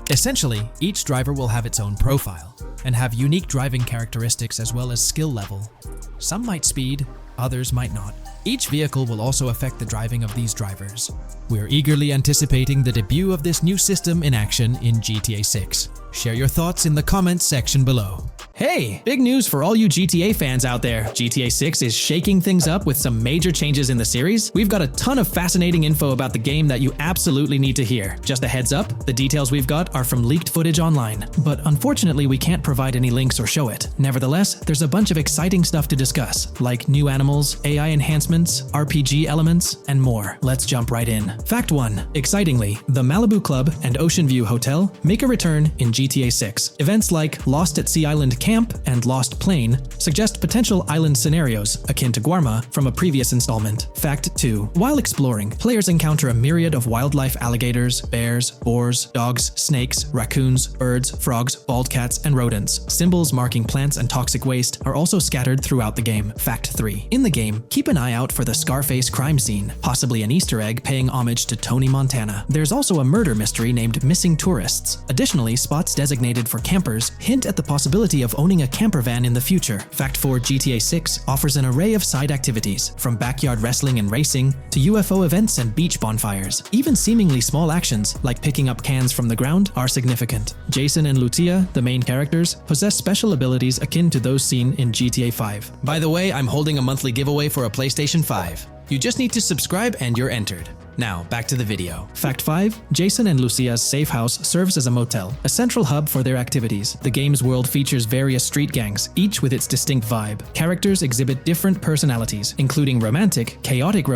Essentially, each driver will have its own profile and have unique driving characteristics as well as skill level. Some might speed, others might not. Each vehicle will also affect the driving of these drivers. We're eagerly anticipating the debut of this new system in action in GTA 6. Share your thoughts in the comments section below. Hey, big news for all you GTA fans out there. GTA 6 is shaking things up with some major changes in the series. We've got a ton of fascinating info about the game that you absolutely need to hear. Just a heads up, the details we've got are from leaked footage online, but unfortunately we can't provide any links or show it. Nevertheless, there's a bunch of exciting stuff to discuss, like new animals, AI enhancements, RPG elements, and more. Let's jump right in. Fact 1. Excitingly, the Malibu Club and Ocean View Hotel make a return in GTA 6. Events like Lost at Sea Island Camp and Lost Plane suggest potential island scenarios akin to Guarma from a previous installment. Fact 2. While exploring, players encounter a myriad of wildlife: alligators, bears, boars, dogs, snakes, raccoons, birds, frogs, bald cats, and rodents. Symbols marking plants and toxic waste are also scattered throughout the game. Fact 3. In the game, keep an eye out for the Scarface crime scene, possibly an Easter egg paying homage to Tony Montana. There's also a murder mystery named Missing Tourists. Additionally, spots designated for campers hint at the possibility of owning a camper van in the future. Fact 4. GTA 6 offers an array of side activities, from backyard wrestling and racing to UFO events and beach bonfires. Even seemingly small actions, like picking up cans from the ground, are significant. Jason and Lucia, the main characters, possess special abilities akin to those seen in GTA 5. By the way, I'm holding a monthly giveaway for a PlayStation 5. You just need to subscribe and you're entered. Now, back to the video. Fact 5. Jason and Lucia's safe house serves as a motel, a central hub for their activities. The game's world features various street gangs, each with its distinct vibe. Characters exhibit different personalities, including romantic, chaotic,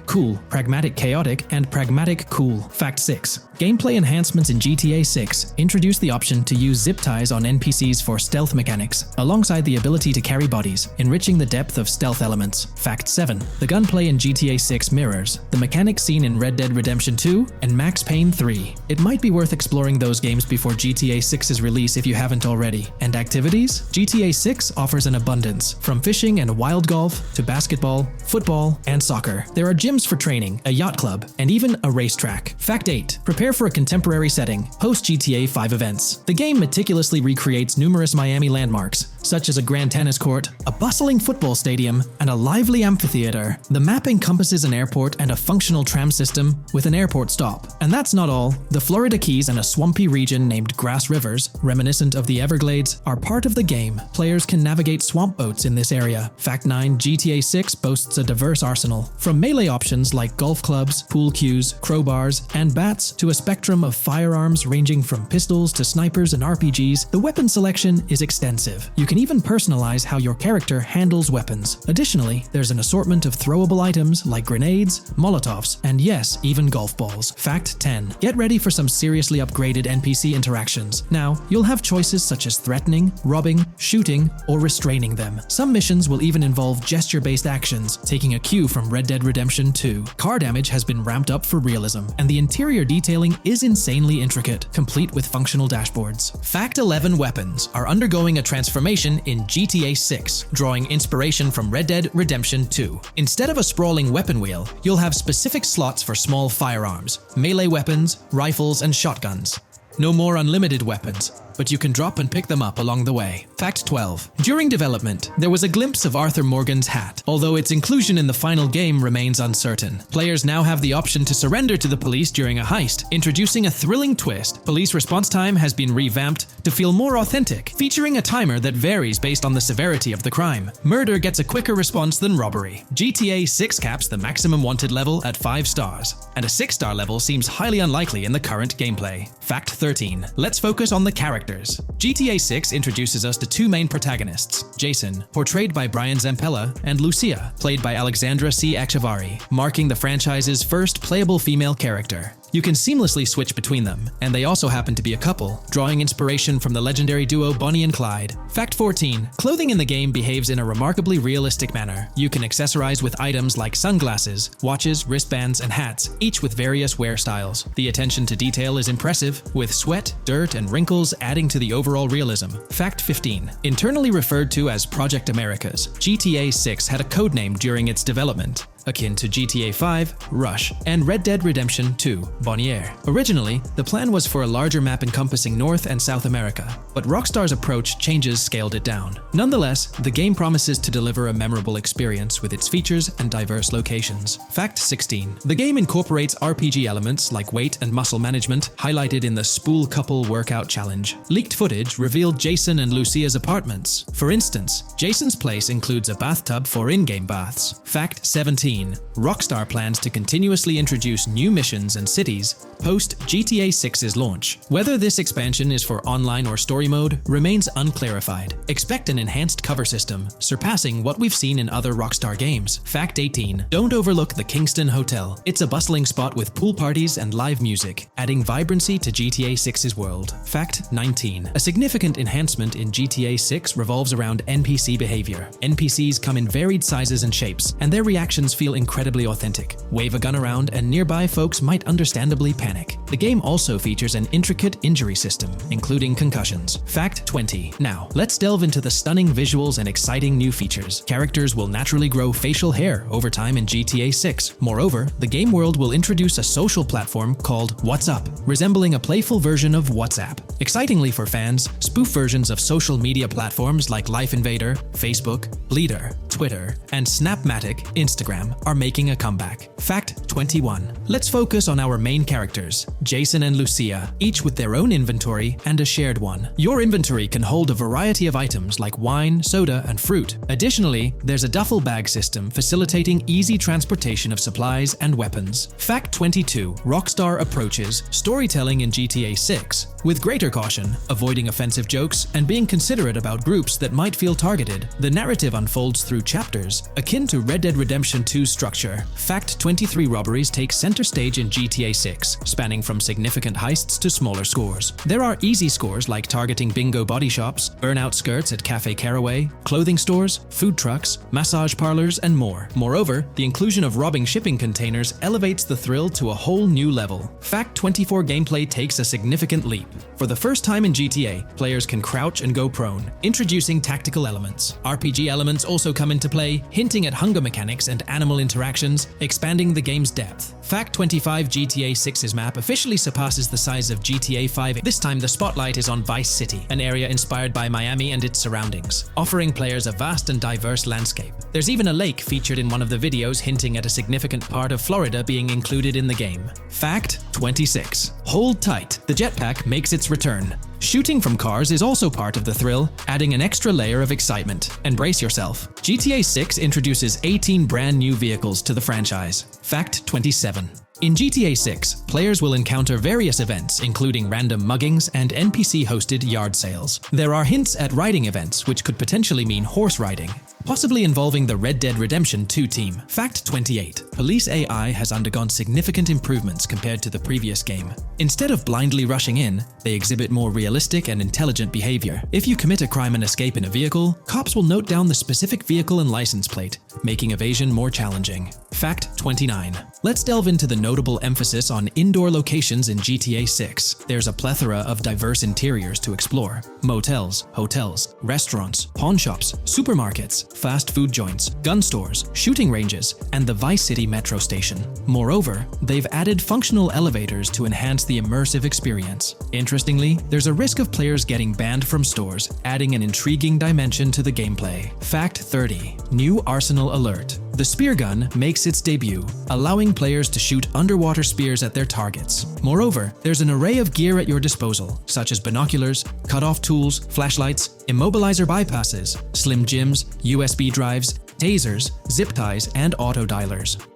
cool, pragmatic, and pragmatic cool. Fact 6. Gameplay enhancements in GTA 6 introduce the option to use zip ties on NPCs for stealth mechanics, alongside the ability to carry bodies, enriching the depth of stealth elements. Fact 7. The gunplay in GTA 6 mirrors the mechanics seen in Red Dead Redemption 2 and Max Payne 3. It might be worth exploring those games before GTA 6's release if you haven't already. And activities? GTA 6 offers an abundance, from fishing and wild golf to basketball, football, and soccer. There are gyms for training, a yacht club, and even a racetrack. Fact 8. Prepare for a contemporary setting, post-GTA 5 events. The game meticulously recreates numerous Miami landmarks, such as a grand tennis court, a bustling football stadium, and a lively amphitheater. The map encompasses an airport and a functional tram system with an airport stop. And that's not all. The Florida Keys and a swampy region named Grass Rivers, reminiscent of the Everglades, are part of the game. Players can navigate swamp boats in this area. Fact 9. GTA 6 boasts a diverse arsenal. From melee options like golf clubs, pool cues, crowbars, and bats to a spectrum of firearms ranging from pistols to snipers and RPGs, the weapon selection is extensive. You can even personalize how your character handles weapons. Additionally, there's an assortment of throwable items like grenades, molotovs, and yes, even golf balls. Fact 10. Get ready for some seriously upgraded NPC interactions. Now, you'll have choices such as threatening, robbing, shooting, or restraining them. Some missions will even involve gesture-based actions, taking a cue from Red Dead Redemption 2. Car damage has been ramped up for realism, and the interior detailing is insanely intricate, complete with functional dashboards. Fact 11. Weapons are undergoing a transformation in GTA 6, drawing inspiration from Red Dead Redemption 2. Instead of a sprawling weapon wheel, you'll have specific slots for small firearms, melee weapons, rifles, and shotguns. No more unlimited weapons, but you can drop and pick them up along the way. Fact 12. During development, there was a glimpse of Arthur Morgan's hat, although its inclusion in the final game remains uncertain. Players now have the option to surrender to the police during a heist, introducing a thrilling twist. Police response time has been revamped to feel more authentic, featuring a timer that varies based on the severity of the crime. Murder gets a quicker response than robbery. GTA 6 caps the maximum wanted level at 5 stars, and a 6-star level seems highly unlikely in the current gameplay. Fact 13. Let's focus on the characters. GTA 6 introduces us to two main protagonists, Jason, portrayed by Brian Zampella, and Lucia, played by Alexandra C. Echevarri, marking the franchise's first playable female character. You can seamlessly switch between them, and they also happen to be a couple, drawing inspiration from the legendary duo Bonnie and Clyde. Fact 14. Clothing in the game behaves in a remarkably realistic manner. You can accessorize with items like sunglasses, watches, wristbands, and hats, each with various wear styles. The attention to detail is impressive, with sweat, dirt, and wrinkles adding to the overall realism. Fact 15. Internally referred to as Project Americas, GTA 6 had a codename during its development, akin to GTA 5, Rush, and Red Dead Redemption 2, Bonnier. Originally, the plan was for a larger map encompassing North and South America, but Rockstar's approach changes scaled it down. Nonetheless, the game promises to deliver a memorable experience with its features and diverse locations. Fact 16. The game incorporates RPG elements like weight and muscle management, highlighted in the Spool Couple Workout Challenge. Leaked footage revealed Jason and Lucia's apartments. For instance, Jason's place includes a bathtub for in-game baths. Fact 17. Rockstar plans to continuously introduce new missions and cities post GTA 6's launch. Whether this expansion is for online or story mode remains unclarified. Expect an enhanced cover system, surpassing what we've seen in other Rockstar games. Fact 18. Don't overlook the Kingston Hotel. It's a bustling spot with pool parties and live music, adding vibrancy to GTA 6's world. Fact 19. A significant enhancement in GTA 6 revolves around NPC behavior. NPCs come in varied sizes and shapes, and their reactions feel incredibly authentic. Wave a gun around and nearby folks might understandably panic. The game also features an intricate injury system, including concussions. Fact 20. Now, let's delve into the stunning visuals and exciting new features. Characters will naturally grow facial hair over time in GTA 6. Moreover, the game world will introduce a social platform called WhatsUp, resembling a playful version of WhatsApp. Excitingly for fans, spoof versions of social media platforms like Life Invader, Facebook, Bleeder, Twitter, and Snapmatic, Instagram time, are making a comeback. Fact 21. Let's focus on our main characters, Jason and Lucia, each with their own inventory and a shared one. Your inventory can hold a variety of items like wine, soda, and fruit. Additionally, there's a duffel bag system facilitating easy transportation of supplies and weapons. Fact 22. Rockstar approaches storytelling in GTA 6 with greater caution, avoiding offensive jokes and being considerate about groups that might feel targeted. The narrative unfolds through chapters, akin to Red Dead Redemption 2's structure. Fact 23. Robberies take center stage in GTA 6, spanning from significant heists to smaller scores. There are easy scores like targeting bingo body shops, burnout skirts at Cafe Caraway, clothing stores, food trucks, massage parlors, and more. Moreover, the inclusion of robbing shipping containers elevates the thrill to a whole new level. Fact 24. Gameplay takes a significant leap. For the first time in GTA, players can crouch and go prone, introducing tactical elements. RPG elements also come into play, hinting at hunger mechanics and animal interactions, expanding the game's depth. Fact 25. GTA 6's map officially surpasses the size of GTA 5. This time the spotlight is on Vice City, an area inspired by Miami and its surroundings, offering players a vast and diverse landscape. There's even a lake featured in one of the videos, hinting at a significant part of Florida being included in the game. Fact 26. Hold tight, the jetpack makes its return. Shooting from cars is also part of the thrill, adding an extra layer of excitement. And brace yourself. GTA 6 introduces 18 brand new vehicles to the franchise. Fact 27. In GTA 6, players will encounter various events, including random muggings and NPC-hosted yard sales. There are hints at riding events, which could potentially mean horse riding, possibly involving the Red Dead Redemption 2 team. Fact 28. Police AI has undergone significant improvements compared to the previous game. Instead of blindly rushing in, they exhibit more realistic and intelligent behavior. If you commit a crime and escape in a vehicle, cops will note down the specific vehicle and license plate, making evasion more challenging. Fact 29. Let's delve into the notable emphasis on indoor locations in GTA 6. There's a plethora of diverse interiors to explore. Motels, hotels, restaurants, pawn shops, supermarkets, fast food joints, gun stores, shooting ranges, and the Vice City metro station. Moreover, they've added functional elevators to enhance the immersive experience. Interestingly, there's a risk of players getting banned from stores, adding an intriguing dimension to the gameplay. Fact 30. New Arsenal Alert. The spear gun makes its debut, allowing players to shoot underwater spears at their targets. Moreover, there's an array of gear at your disposal, such as binoculars, cut-off tools, flashlights, immobilizer bypasses, slim jims, USB drives, tasers, zip ties, and auto dialers.